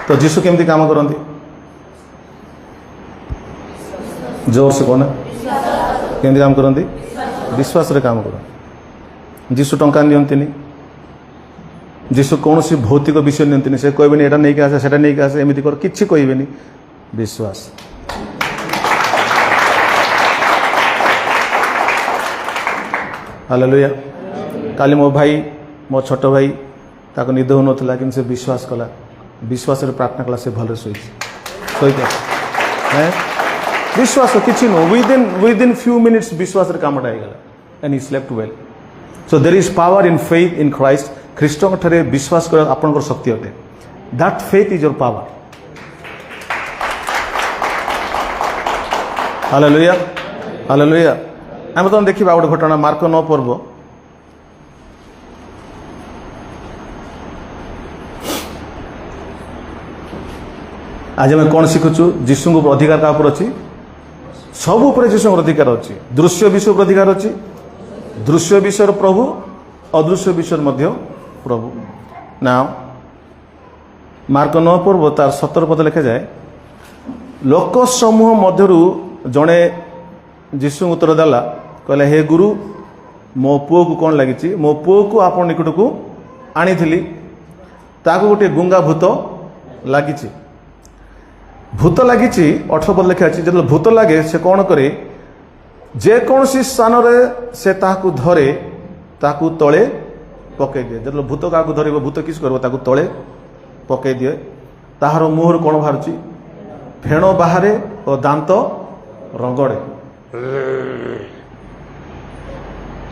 तो जीशु केमती काम करती जोर से कौन केमती काम करती विश्वास रे काम कर जीशु टंका नियंती जीशु कौन सी भौतिक विषय नियंती से कहबे एटा नहीं आसे सेटा नहीं आसे एमती कर किछि कहबेनी विश्वास हालेलुया काली मो भाई मो छोट भाई ताको निद हो नथला कि से विश्वास कला विश्वास रे प्रार्थना कला से भल सोई हैं विश्वास किछि नो विदिन फ्यू मिनिट्स विश्वास रे कामटा आइगला and he slept well So there is power in faith in Christ. ଖ୍ରୀଷ୍ଟଙ୍କ ଠାରେ ବିଶ୍ୱାସ କରିବା ଆପଣଙ୍କର ଶକ୍ତି ଅଟେ. That faith is your power. Hallelujah. Hallelujah. ଆମେ ତ ଦେଖିବା ଗୋଟେ ଘଟଣା ମାର୍କ 9 ପର୍ବ ଆଜି ଆମେ କ'ଣ ଶିଖୁଛୁ? ଯୀଶୁଙ୍କ ଅଧିକାର କାହା ଉପରେ ଅଛି? ସବୁ ଉପରେ ଯୀଶୁଙ୍କର ଅଧିକାର ଅଛି. ଦୃଶ୍ୟ ବିଷୟ ଉପରେ ଅଧିକାର ଅଛି. ଦୃଶ୍ୟ ବିଷୟର ପ୍ରଭୁ, ଅଦୃଶ୍ୟ ବିଷୟର ମଧ୍ୟ ପ୍ରଭୁ. ନା ମାର୍କ 9 ପର୍ବ ତାର 17 ପଦ ଲେଖାଯାଏ, ଲୋକ ସମୂହ ମଧ୍ୟରୁ ଜଣେ ଯୀଶୁଙ୍କୁ ଉତ୍ତର ଦେଲା, କହିଲା, ହେ ଗୁରୁ, ମୋ ପୁଅକୁ କ'ଣ ଲାଗିଛି? ମୋ ପୁଅକୁ ଆପଣ ନିକଟକୁ ଆଣିଥିଲି, ତାକୁ ଗୋଟିଏ ଗୁଙ୍ଗା ଭୂତ ଲାଗିଛି. ଭୂତ ଲାଗିଛି 18 ପଦ ଲେଖା ଅଛି. ଯେତେବେଳେ ଭୂତ ଲାଗେ ସେ କ'ଣ କରେ? ଯେକୌଣସି ସ୍ଥାନରେ ସେ ତାହାକୁ ଧରେ ତାକୁ ତଳେ ପକାଇ ଦିଏ. ଯେତେବେଳେ ଭୂତ କାହାକୁ ଧରିବ, ଭୂତ କିସ କରିବ? ତାକୁ ତଳେ ପକାଇ ଦିଏ. ତାହାର ମୁହଁରୁ କ'ଣ ବାହାରୁଛି? ଫେଣ ବାହାରେ ଓ ଦାନ୍ତ ରଙ୍ଗଡ଼େ.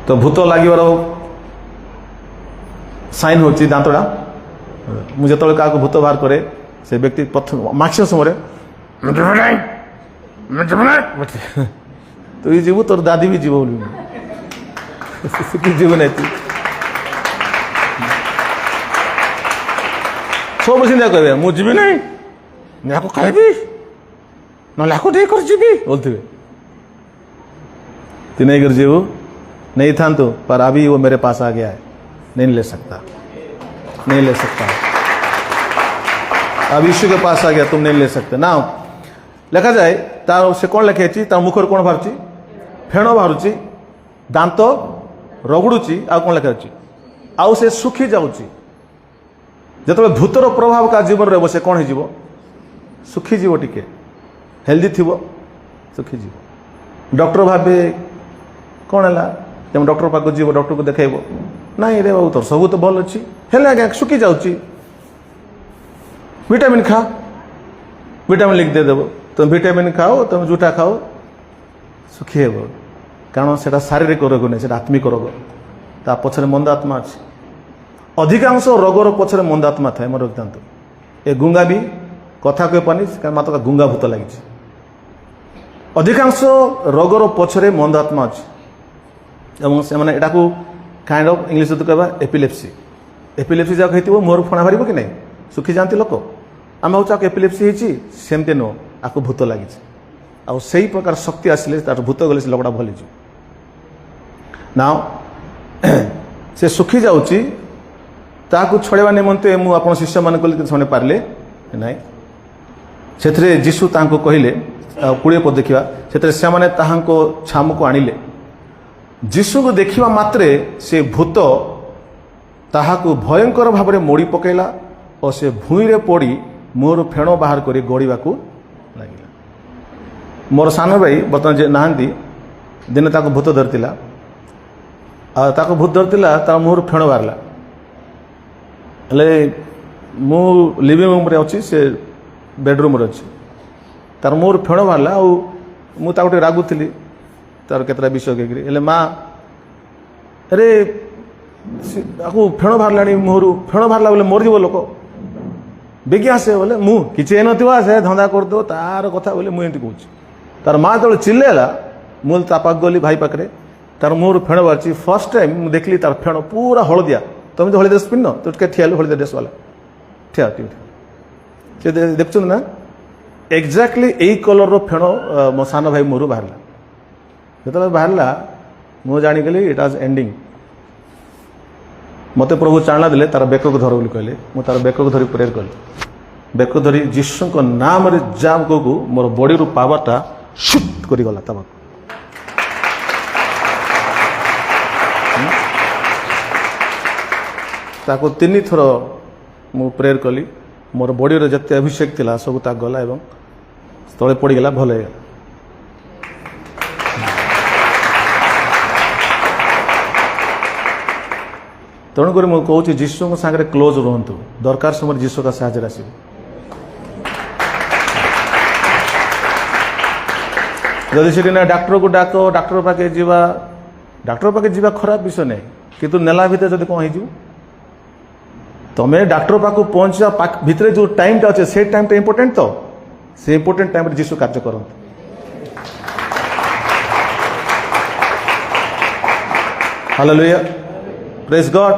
ତ ଭୂତ ଲାଗିବାର ସାଇନ୍ ହେଉଛି ଦାନ୍ତଟା. ମୁଁ ଯେତେବେଳେ କାହାକୁ ଭୂତ ବାହାର କରେ, ସେ ବ୍ୟକ୍ତି ପ୍ରଥମ ମାକ୍ସିମମ୍ ସମୟରେ ତୁ ଯିବୁ, ତୋର ଦାଦି ବି ଯିବ ବୋଲି ଯିବୁ ନାହିଁ. ତୁ ସବୁ ସିଧା କହିବେ, ମୁଁ ଯିବି ନାହିଁ, ମୁଁ ଆକୁ ଖାଇବି, ନହେଲେ ଆକୁ ଦେଇ କରି ଯିବି ବୋଲଥିବେ. ତୁ ନେଇକରି ଯିବୁ, नहीं था तो, पर अभी वो मेरे पास आ गया है, नहीं ले सकता, नहीं ले सकता. अब यीशु के पास आ गया, तुम नहीं ले सकते ना. ଲେଖା ଯାଏ ତାର ସେ କ'ଣ ଲେଖାଯାଇଛି? ତା ମୁଖରୁ କ'ଣ ବାହାରୁଛି? ଫେଣ ବାହାରୁଛି, ଦାନ୍ତ ରଗୁଡ଼ୁଛି, ଆଉ କ'ଣ ଲେଖା ଅଛି? ଆଉ ସେ ଶୁଖି ଯାଉଛି. ଯେତେବେଳେ ଭୂତର ପ୍ରଭାବ କାହା ଜୀବନରେ ରହିବ, ସେ କ'ଣ ହେଇଯିବ? ଶୁଖିଯିବ. ଟିକେ ହେଲ୍ଦି ଥିବ, ଶୁଖିଯିବ. ଡକ୍ଟର ଭାବେ କ'ଣ ହେଲା? ତେଣୁ ଡକ୍ଟର ପାଖକୁ ଯିବ, ଡକ୍ଟରକୁ ଦେଖାଇବ, ନାଇଁ ରେ ବାବୁ, ତୋର ସବୁ ତ ଭଲ ଅଛି, ହେଲେ ଆଜ୍ଞା ଶୁଖି ଯାଉଛି, ଭିଟାମିନ୍ ଖା, ଭିଟାମିନ୍ ଲିଖି ଦେଇଦେବ. ତୁମେ ଭିଟାମିନ୍ ଖାଅ, ତୁମେ ଜୁଟା ଖାଅ, ଶୁଖି ହେବ. କାରଣ ସେଟା ଶାରୀରିକ ରୋଗ ନାହିଁ, ସେଟା ଆତ୍ମିକ ରୋଗ. ତା ପଛରେ ମନ୍ଦ ଆତ୍ମା ଅଛି. ଅଧିକାଂଶ ରୋଗର ପଛରେ ମନ୍ଦ ଆତ୍ମା ଥାଏ. ମନେ ରଖିଥାନ୍ତୁ. ଏ ଗୁଙ୍ଗା ବି କଥା କହିପାରୁନି, ମାତ୍ର ଗୁଙ୍ଗା ଭୂତ ଲାଗିଛି. ଅଧିକାଂଶ ରୋଗର ପଛରେ ମନ୍ଦ ଆତ୍ମା ଅଛି. ଏବଂ ସେମାନେ ଏଟାକୁ କାଇଣ୍ଡ ଅଫ୍ ଇଂଲିଶରେ କହିବା ଏପିଲେପ୍ସି. ଏପିଲେପ୍ସି ଯାକ ହେଇଥିବ, ମୁହଁରୁ ଫଣା ବାହାରିବ କି ନାହିଁ, ଶୁଖିଯାଆନ୍ତି ଲୋକ. ଆମେ ଭାବୁଛୁ ଆକୁ ଏପିଲେପ୍ସି ହେଇଛି, ସେମିତି ନୁହଁ, ଆକୁ ଭୂତ ଲାଗିଛି. ଆଉ ସେଇ ପ୍ରକାର ଶକ୍ତି ଆସିଲେ, ତାର ଭୂତ ଗଲେ ସେ ଲୋକଟା ଭଲ ହେଇଯିବ. ନା ସେ ଶୁଖି ଯାଉଛି, ତାହାକୁ ଛଡ଼େଇବା ନିମନ୍ତେ ମୁଁ ଆପଣ ଶିଷ୍ୟମାନଙ୍କୁ କହିଲି, ସେମାନେ ପାରିଲେ ନାହିଁ. ସେଥିରେ ଯୀଶୁ ତାଙ୍କୁ କହିଲେ, 20 ପଦ ଦେଖିବା, ସେଥିରେ ସେମାନେ ତାହାଙ୍କ ଛାମୁକୁ ଆଣିଲେ. ଯୀଶୁଙ୍କୁ ଦେଖିବା ମାତ୍ରେ ସେ ଭୂତ ତାହାକୁ ଭୟଙ୍କର ଭାବରେ ମୋଡ଼ି ପକାଇଲା ଓ ସେ ଭୂଇଁରେ ପଡ଼ି ମୁହଁରୁ ଫେଣ ବାହାର କରି ଗଡ଼ିବାକୁ ଲାଗିଲା. ମୋର ସାନ ଭାଇ ବର୍ତ୍ତମାନ ଯେ ନାହାନ୍ତି, ଦିନେ ତାକୁ ଭୂତ ଧରିଥିଲା. ଆଉ ତାକୁ ଭୂତ ଧରିଥିଲା, ତା ମୁହଁରୁ ଫେଣ ବାହାରିଲା. ହେଲେ ମୁଁ ଲିଭିଂ ରୁମ୍ରେ ଅଛି, ସେ ବେଡ଼ରୁମ୍ରେ ଅଛି. ତାର ମୁହଁରୁ ଫେଣ ବାହାରିଲା. ଆଉ ମୁଁ ତାକୁ ଟିକେ ରାଗୁଥିଲି, ତାର କେତେଟା ବିଷୟ କହିକିରି. ହେଲେ ମା, ଆରେ ତାକୁ ଫେଣ ବାହାରିଲାଣି, ମୁହଁରୁ ଫେଣ ବାହାରିଲା ବୋଲେ ମରିଯିବ ଲୋକ, ବେଗି ଆସେ ବୋଲେ ମୁଁ କିଛି ହେଇନଥିବ, ସେ ଧନ୍ଦା କରିଦେବ, ତାର କଥା ବୋଲେ ମୁଁ ଏମିତି କହୁଛି. ତାର ମା ଯେତେବେଳେ ଚିଲ୍ଲେଇଲା, ମୁଁ ତା ପାଖକୁ ଗଲି, ଭାଇ ପାଖରେ, ତାର ମୁହଁରୁ ଫେଣ ବାହାରିଛି. ଫାର୍ଷ୍ଟ ଟାଇମ୍ ମୁଁ ଦେଖିଲି ତାର ଫେଣ ପୁରା ହଳଦିଆ. ତମେ ତ ହଳଦିଆ ଡ୍ରେସ୍ ପିନ୍ଧ, ତୁ ଟିକେ ଠିଆ ହେଲୁ, ହଳଦିଆ ଡ୍ରେସ୍ ବାଲା ଠିଆ ଟିକେ, ସେ ଦେଖୁଛନ୍ତି ନା, ଏକ୍ଜାକ୍ଟଲି ଏଇ କଲର୍ର ଫେଣ ମୋ ସାନ ଭାଇ ମୁହଁରୁ ବାହାରିଲା. ଯେତେବେଳେ ବାହାରିଲା, ମୁଁ ଜାଣିଗଲି ଇଟ୍ ୱାଜ୍ ଏଣ୍ଡିଂ. ମୋତେ ପ୍ରଭୁ ଚାଳନା ଦେଲେ, ତାର ବେକକୁ ଧର ବୋଲି କହିଲେ. ମୁଁ ତାର ବେକକୁ ଧରି ପ୍ରେୟର କଲି. ବେକ ଧରି ଯୀଶୁଙ୍କ ନାମରେ ଯା କହୁ, ମୋର ବଡ଼ିରୁ ପାୱାରଟା ସୁଟ୍ କରିଗଲା ତା ପାଖକୁ. ତାକୁ 3 ଥର ମୁଁ ପ୍ରେୟର କଲି. ମୋର ବଡ଼ିରେ ଯେତେ ଅଭିଷେକ ଥିଲା ସବୁ ତାକୁ ଗଲା ଏବଂ ତଳେ ପଡ଼ିଗଲା, ଭଲ ହେଇଗଲା. ତେଣୁକରି ମୁଁ କହୁଛି, ଯୀଶୁଙ୍କ ସାଙ୍ଗରେ କ୍ଲୋଜ୍ ରୁହନ୍ତୁ. ଦରକାର ସମୟରେ ଯୀଶୁଙ୍କ ସାହାଯ୍ୟରେ ଆସିବେ. ଯଦି ସେଠି ନା ଡାକ୍ତରକୁ ଡାକ, ଡାକ୍ତର ପାଖେ ଯିବା, ଡାକ୍ତର ପାଖେ ଯିବା ଖରାପ ବିଷୟ ନାହିଁ, किंतु नेला भितर जदि कौन हो तमें डॉक्टर पाक पहुंचा भितर जो टाइमटा अच्छे से टाइमटा इंपोर्टेंट तो से इंपोर्टेंट टाइम जीशु कार्य करते हालेलुया प्रेज गॉड।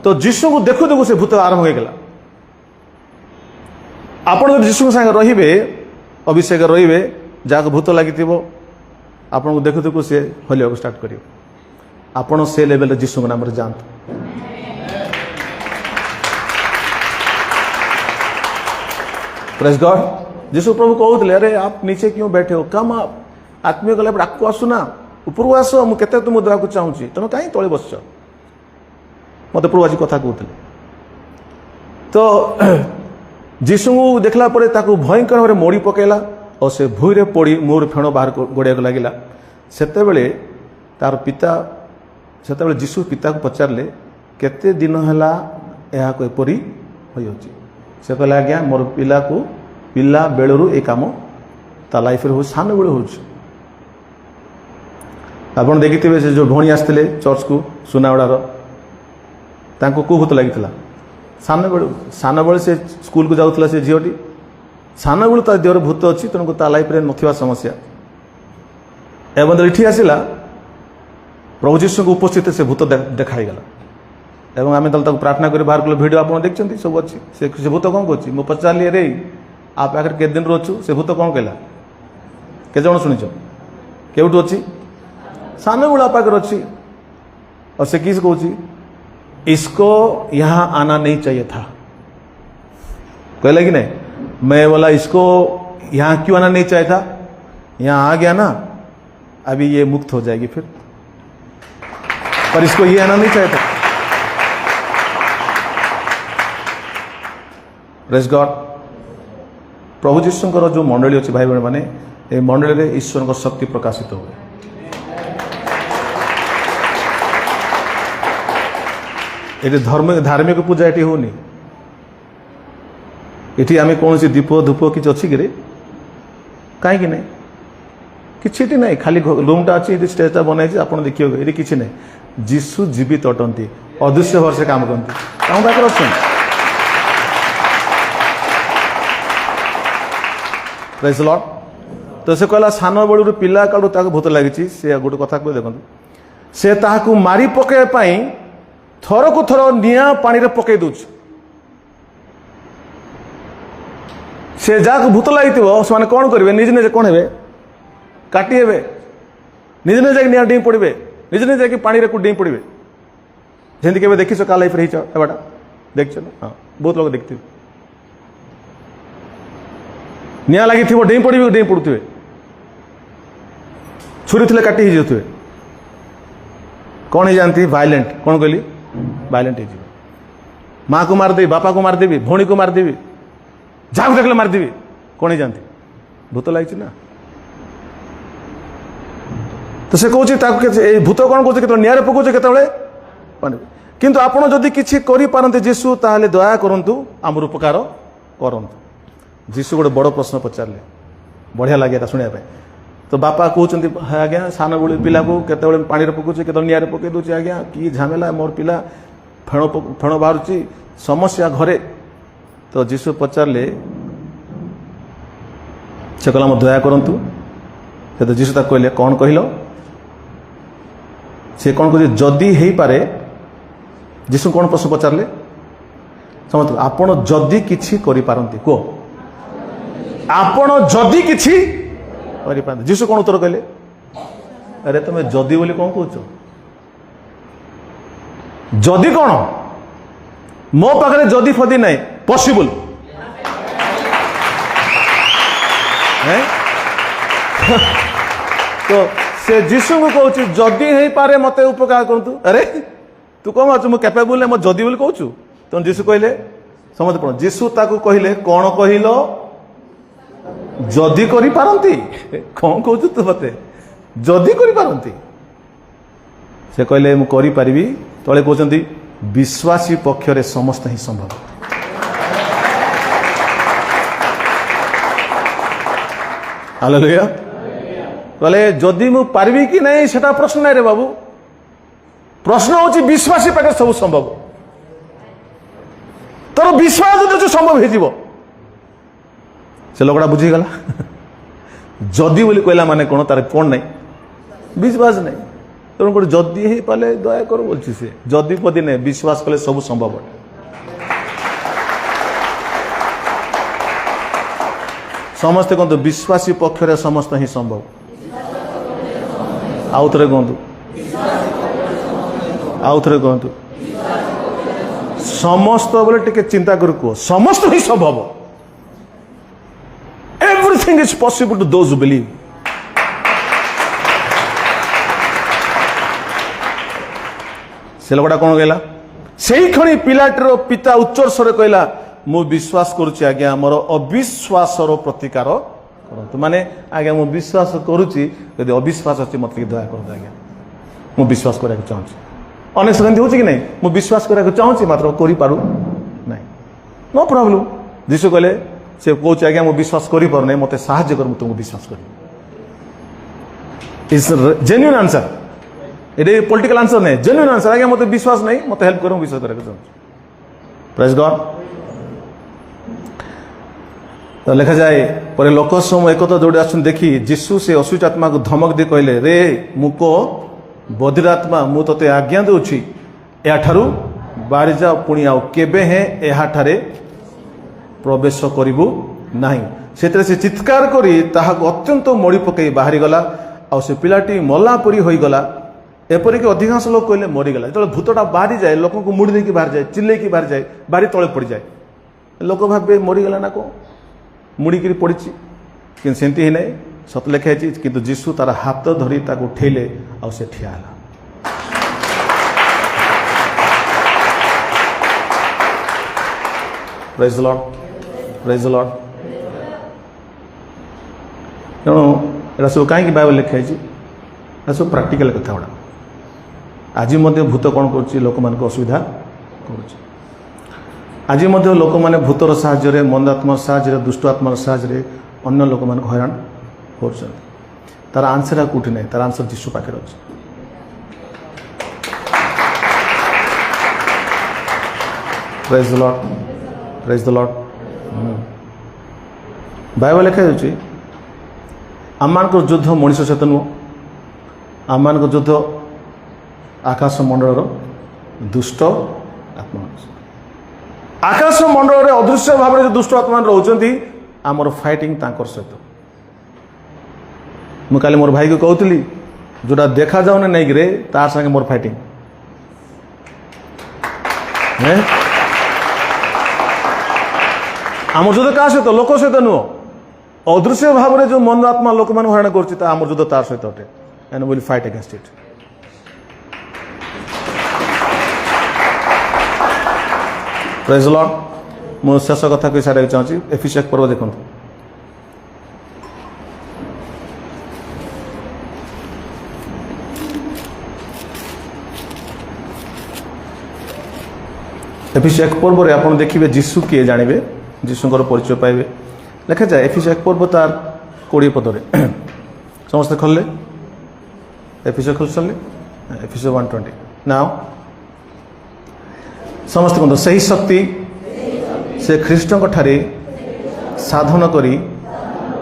तो जीशु को देखु देखु से भूत आरंभ हो गला। आपण जब जीशु संगे रहिबे अभिषेक रहिबे जाक भूत लगी आपन को देखु देखु से हलिया स्टार्ट करियो। आपण से लेवल जीशु नाम रे जानत। Praise God. जीशु प्रभु कहते अरे आप नीचे क्यों बैठे हो, कम आप आत्मीय गला आपको आसुना ऊपर को आस मुझे तुम देवाक चाहूँगी तुम कहीं तले बस मत प्रभु आज कथा कहते। तो जीशु को देखला परे ताकू भयंकर भाव मोड़ी पकेला और से भूईरे पड़ी मोर फेण बाहर गोड़िया लगिला। सेतेबेले तार पिता सेतेबेले जीशु पिता को पचारे केते दिन हैला यह एपरी होइछि। से कहला आज्ञा मोर पिला को पिला बेलू ये कम ता लाइफ रे हो सान बेलू हो। आप देखिथे से जो भौणी आसते चर्च को सुनावड़ार तांको को भूत लगी सान बेलू से स्कूल को जाऊला से झीटी सान बेलू ता देहर भूत अच्छी तेणुक ता लाइफ रे नथिबा समस्या एवं इठी आसला प्रभु जीशु को उपस्थित से भूत देखाईगला एवं आम तक प्रार्थना कर बाहर कल भिड आप देखते सब अच्छी से भूत कौन कर मु पचारि अरे आप आखिर के दिन रोचु से भूत कौन कहला के जन शुणिच केउठू अच्छी सान बेलू आप आखिर अच्छी और से किस कहूँ इसको यहाँ आना नहीं चाहिए था कहला कि नहीं मैं बोला इसको यहाँ क्यों आना नहीं चाहिए था यहाँ आ गया ना अभी ये मुक्त हो जाएगी फिर पर इसको ये आना नहीं चाहिए था। Praise God. प्रभु जीशुंकर जो मंडली अच्छी भाई बहन मैंने ये मंडली में ईश्वर को शक्ति प्रकाशित हुए। ये धार्मिक पूजा ये होनी ये आम कौन सी दीप धूप कि अच्छी कि कहीं नहीं कि नहीं खाली रूमटा अच्छी स्टेजटा बनाई आप देखिए ये किसी नहीं जीशु जीवित अटंती अदृश्य भाव से काम करती कौन पाखे अच्छा प्रेज लॉर्ड। तो से कहला सान बेलू पिला कालू ताको भूत लगी से गोटे कथा कह देखो से ताकू मारी पकड़ाई थर को थर निआ पानी रे पकई दौच से जहाँ भूत लगी से कौन करेंगे निज निजे कौन हे काटी हे निज निजे निआ डेई पड़े निज निजे जाकि पानी रे डेई पड़े जमी के देखिछ का लाइफ रहीटा देख हाँ बहुत लोग देखते निआ लगी डेई पड़े डेई पड़ुवे छुरी थे काटी ही जाते कौन हो जाती वायलेंट कौन कहली वायलेंट हो माँ को मारदेवी बापा को मारदेवी भौणी को मारदेवी जहाँ देखले मारदेवी कौन हो जाती भूत लगी ना। तो से कहूँ भूत कौन कहे निआरे पकाउे केतबेले किंतु आपण जदि किछि करि पारंते जीशु ताहले दया करंतु आमर उपकार करंतु। जीशु गोटे बड़ प्रश्न पचारे बढ़िया लगे शुणा। तो बापा कहते आज्ञा सान बेलू पिला को केतबेले पानी रे पकाउे केतबेले निआरे पकई दूचे आज्ञा कि झमेला मोर पिला फेण बाहरुची समस्या घरे। तो जीशु पचारे से कहला दया करंतु से तो जीशु कहले कौन कहल से कौन कह जदि हो पारे जीशु कौन प्रश्न पचारे समझ आपण जदि किछि करि पारंती कह आपण जदि किछि करि पारंती जीशु कौन उत्तर कहले अरे तुम जदि बोली कौन कहछ जदि कौन मो पाखरे जदि फदि नहीं पॉसिबल तो से जीशु को कहूँ जदि हो पारे मत उपकार करूँ अरे तू कौन अच्छु मुझे कैपेबल मो जदि बोली कहूँ तो जीशु कहले समझ पड़ जीशु ताकू कहले कौन कहल जदि करि पारंती कौन कहू तू मत जदि करि पारंती से कहले मु करि परिबी तले कहते विश्वासी पक्षरे समस्त ही संभव। हालेलुया कहले जदि मु पारबी कि नहीं सेटा प्रश्न नहीं रे बाबू प्रश्न हूँ विश्वासी पाखे सब संभव तोर विश्वास जो संभव हो से लोकटा बुझीगला जदि बोली कहला माने कौन तार कौन नहीं विश्वास नहीं तेणुक जदि ही पाले दया कर बोलছি से जदि पदी नहीं विश्वास कले सब संभव समस्ते कहतु विश्वासी पक्षरे समस्त ही संभव आउ थे कहतु आउ थे कहतु समस्त बोले टिके चिंता कर कह समस्त ही संभव everything is possible to those who believe से लोकटा कौन कहला से खणी पिलाटर पिता उच्च स्वर कहला मु विश्वास करुच्ची आज्ञा मोर अविश्वासर प्रतिकार करतु माने आज्ञा मु विश्वास करुच्ची यदि अविश्वास अच्छी मत दया कर आज्ञा मु विश्वास करने चाहूँगी अनेक सेकंड हो कि नहीं मु विश्वास करने चाहूँगी मात्र करू ना नो प्रॉब्लम जीशु कहले से कौच आज्ञा मु विश्वास कर मत साहाଯ୍य कर तुमको विश्वास कर इट्स जेन्युइन आंसर ये पॉलिटिकल आंसर नहीं जेन्युइन आंसर आज्ञा मत विश्वास नहीं मत हेल्प कर विश्वास करने चाहूँगी प्रेज गॉड तो लिखा जाए पर लोक समूह एक जोड़े आसन देखी जीशु से अशुच आत्मा को धमक दे कहले रे मुको बधिर आत्मा मु तोते आज्ञा दूची याठारू बाहरी जा पुणी आउ केबे हे एहाठारे प्रवेश करिबु नाही सेतरे से चित्कार करी ताहाको अत्यंत मोड़ी पकई बाहरी गला आ से पिलाटी मला परी होई गला एपरि कि अधिकांश लोक कहले मरी गला जब भूतटा बाहरी जाए लोक को मुड़ी देकी बाहर जाए चिल्ले की बाहर जाए बाहरी तळे पड़ी जाए लोक भाबे मरी गला ना को मुड़िकी पड़ी कि सेमती ही नहीं सत लिखाई किंतु जीशु तार हाथ धरी ताको उठेले आ से ठिया praise the Lord praise the Lord तेणु एटा सब कहीं बाइबल लिखाई सब प्रैक्टिकल कथा गुड़ा आज भूत कौन कर लोक मान असुविधा कर आज लोक मैंने भूतर साहाय्य मंदात्म साहाय्य दुष्ट आत्मार साहाय्य अन्य लोक मान हैरान हो तार आंसर कौटी ना तार आंसर जीशु पाखे अच्छे praise the Lord praise the Lord Bible लिखाई आम युद्ध मनीष सहित नुह आम युद्ध आकाश मंडल दुष्ट आत्मा आकाश मंडल में अदृश्य भाव में जो दुष्ट आत्मा रोचंती आमर फाइटिंग तांकर सहित मुझे मोर भाई को कहती जोटा देखा जाऊन नहीं कि तार संगे मोर फाइटिंग आम युद्ध क्या सहित लोक सहित नुह अदृश्य भाव में जो मन आत्मा लोक मान हरण कर युद्ध तार सहित अटे and will fight against it praise the Lord मु शेष कथा कही सारे चाहूँगी एफिसियस पर्व देखो एफिसियस पर्व रे आपण देखिए जीशु किए जानवे जीशुଙ୍କର परिचय पाइबे लिखा जाए एफिसियस पर्व तार 20 पदरे समस्त खोलले एफिसियस खोल चलले एफिसियस 1:20 नाउ समस्त कहते सही शक्ति से ख्रीष्टों ठारे साधन करी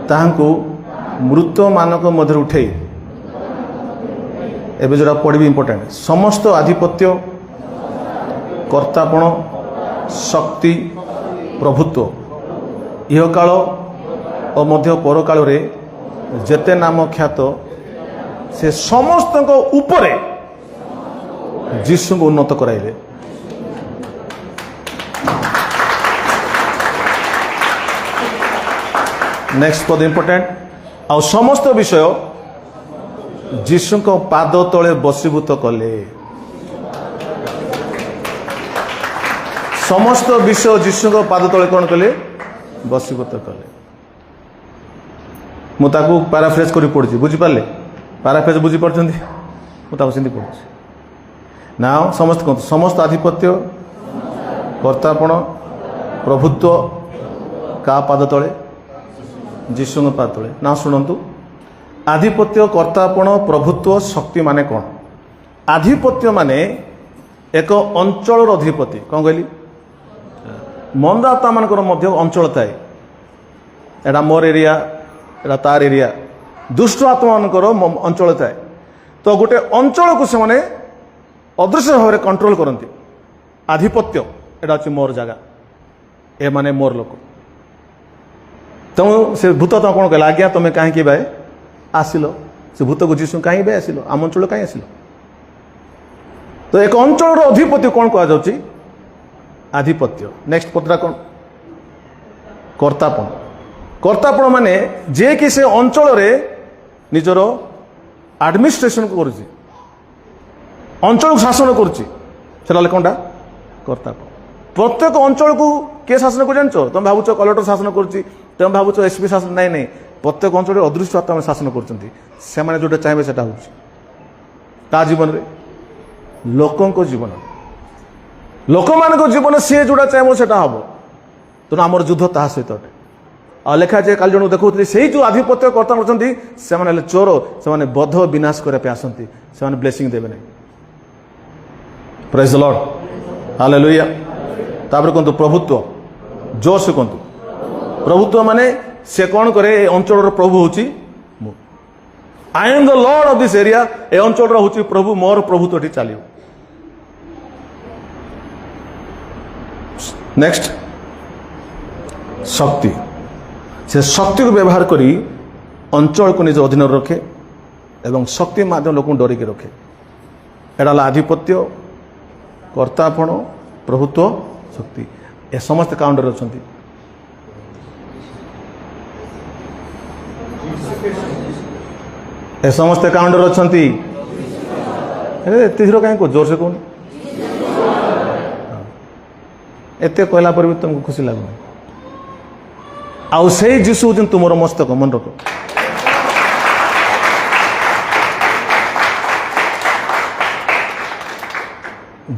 ताहांकु मृत मानक मध्य उठे एवं जोड़ा पढ़ी इंपोर्टेंट समस्त आधिपत्य कर्तापण शक्ति प्रभुत्व इह काल और मध्य पर काल रे जेते नाम ख्यात से समस्त उपरे जीशु को उन्नत कराइले नेक्स्ट पद इंपोर्टेंट आ समस्त विषय जीशु को पाद तले बसीभूत कले समस्त विषय जीशु को पाद तले कौन कले बसीभूत कले मुझे पाराफ्रेज कर पढ़ी बुझीपारे पाराफ्रेज बुझीपार मुझे पढ़ी ना समस्त कहते समस्त आधिपत्य कर्तापण प्रभुत्व का पाद तले जीशु पाद तले ना शुणु आधिपत्य कर्तापण प्रभुत्व शक्ति माने कौन आधिपत्य माने एक अंचल अधिपति कौन कहली मंदाता मानकर मध्य अंचल थाए एटा मोर एरिया एटा तार एरिया दुष्ट आत्मा मानकर अंचल थाए तो गोटे अंचल को से माने अदृश्य भाव में कंट्रोल करती आधिपत्य एटा अच्छी मोर जगह ए माने मोर लोक तेणु से भूत तो कौन कहला आज्ञा तुम्हें कहीं बाय आसिल से भूत को जीशु कहीं बाय आसिल आम अंचल कहीं आसिल तो एक अंचल अधिपति कौन कह जाउची आधिपत्य नेक्स्ट पत्रा कौन कर्तापण कर्तापण माने जे कि से अंचल रे निजर एडमिनिस्ट्रेशन करुची अंचल को शासन करुची सेटा कौनटा कर्तापण प्रत्येक अंचल को किए शासन कर जानच तुम भावुच कलेक्टर शासन करुची तुम भावुच एसपी शासन नाई नहीं प्रत्येक अंचल अदृश्य आत्मा शासन कर जोटा चाहिए सेटा हो जीवन रे लोकों को जीवन लोक मान जीवन सी जोटा चाहिए सेटा हम तेणु आमर युद्ध ता सहित आ लेखा जाए काल जन देखुली से जो आधिपत्य कर्ता से चोर से बध विनाश करने आसती से ब्लेसिंग देवे नहीं प्रेज द लॉर्ड हालेलुया तापर कहतु प्रभुत्व जोर से कहतु प्रभुत्व माने से कौन करे अंचल प्रभु हूँ I am the lord of this area A अंचल हूँ प्रभु मोर प्रभुत्व चलो नेक्स्ट शक्ति से शक्ति को व्यवहार करी अंचल को निज अधीन रखे एवं शक्ति माध्यम लोक डरिक रखे एटा आधिपत्य कर्तापण प्रभुत्व शक्ति ए समस्त काउंटर अच्छा ए समस्त काउंटर अच्छा धीर कहीं जोर से कहूँ एत कहला पर भी तुमको खुशी लगुन आउ से जीशु हूँ तुमर मस्तक मन रख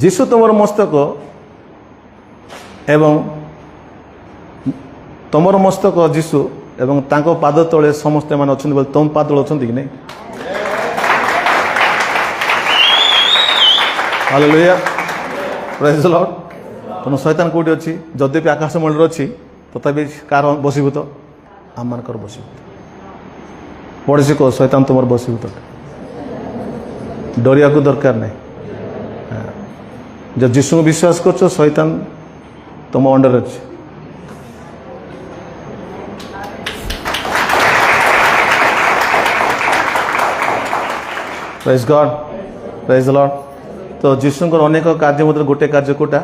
जीशु तुमर मस्तक एवं तुमर मस्तक जीशु एवं तांको पाद तले समस्ते मान अच्छा बोले तुम पाद तले अच्छा कि नहीं हालेलुया प्रेज द लॉर्ड तेणु शैतान कौटी अच्छी जद्यपि आकाश मंडल अच्छी तथापि कार बसीभूत आम मानकर बसीभूत पड़ोसी कह शैतान तुम बसीभूत डरिया को दरकार नहीं जब जीशु को विश्वास कर शैतान तुम अंडर अच्छी praise God praise the Lord तो जीशु अनेक कार्य मध्य गोटे कार्य कोटा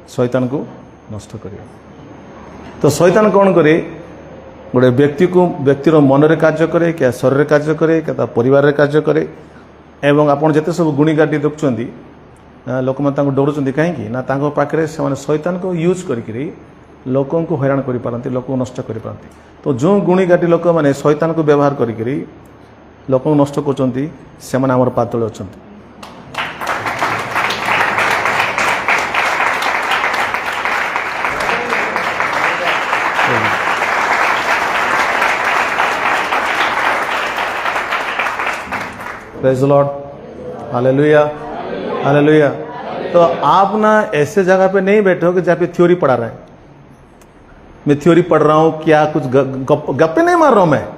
शैतान को नष्ट कर तो शैतान कौन करे गोटे व्यक्तिर मन रे कार्य करे क्या शरीर कार्य करे क्या परिवार रे कार्य करे एवं आपन जते सब गुणीगाटी देखुंती लोक मैंने डरुंच कहीं ना पाखे से शैतान को यूज करी लोकों को हैरान कर पारती लोक नष्ट कर पारती तो जो गुणीगाटी लोक मैंने शैतान को व्यवहार करी लोक नष्ट कर पातले अच्छा praise the Lord hallelujah hallelujah तो आप ना ऐसे जगह पे नहीं बैठे हो कि जहाँ पे थ्योरी पढ़ा रहा है मैं थ्योरी पढ़ रहा हूँ क्या कुछ गप्पे नहीं मार रहा हूँ मैं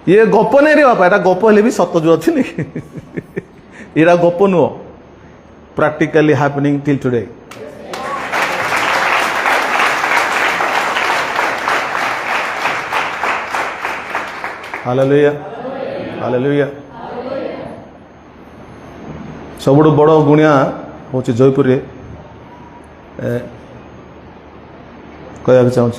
ये गप नहीं रे बापा एटा गप हेले भी सत्य जो अच्छी नहीं ये गप नुह practically happening till today hallelujah hallelujah सबुठ बड़ गुणिया हूँ जयपुर कहना चाहूँ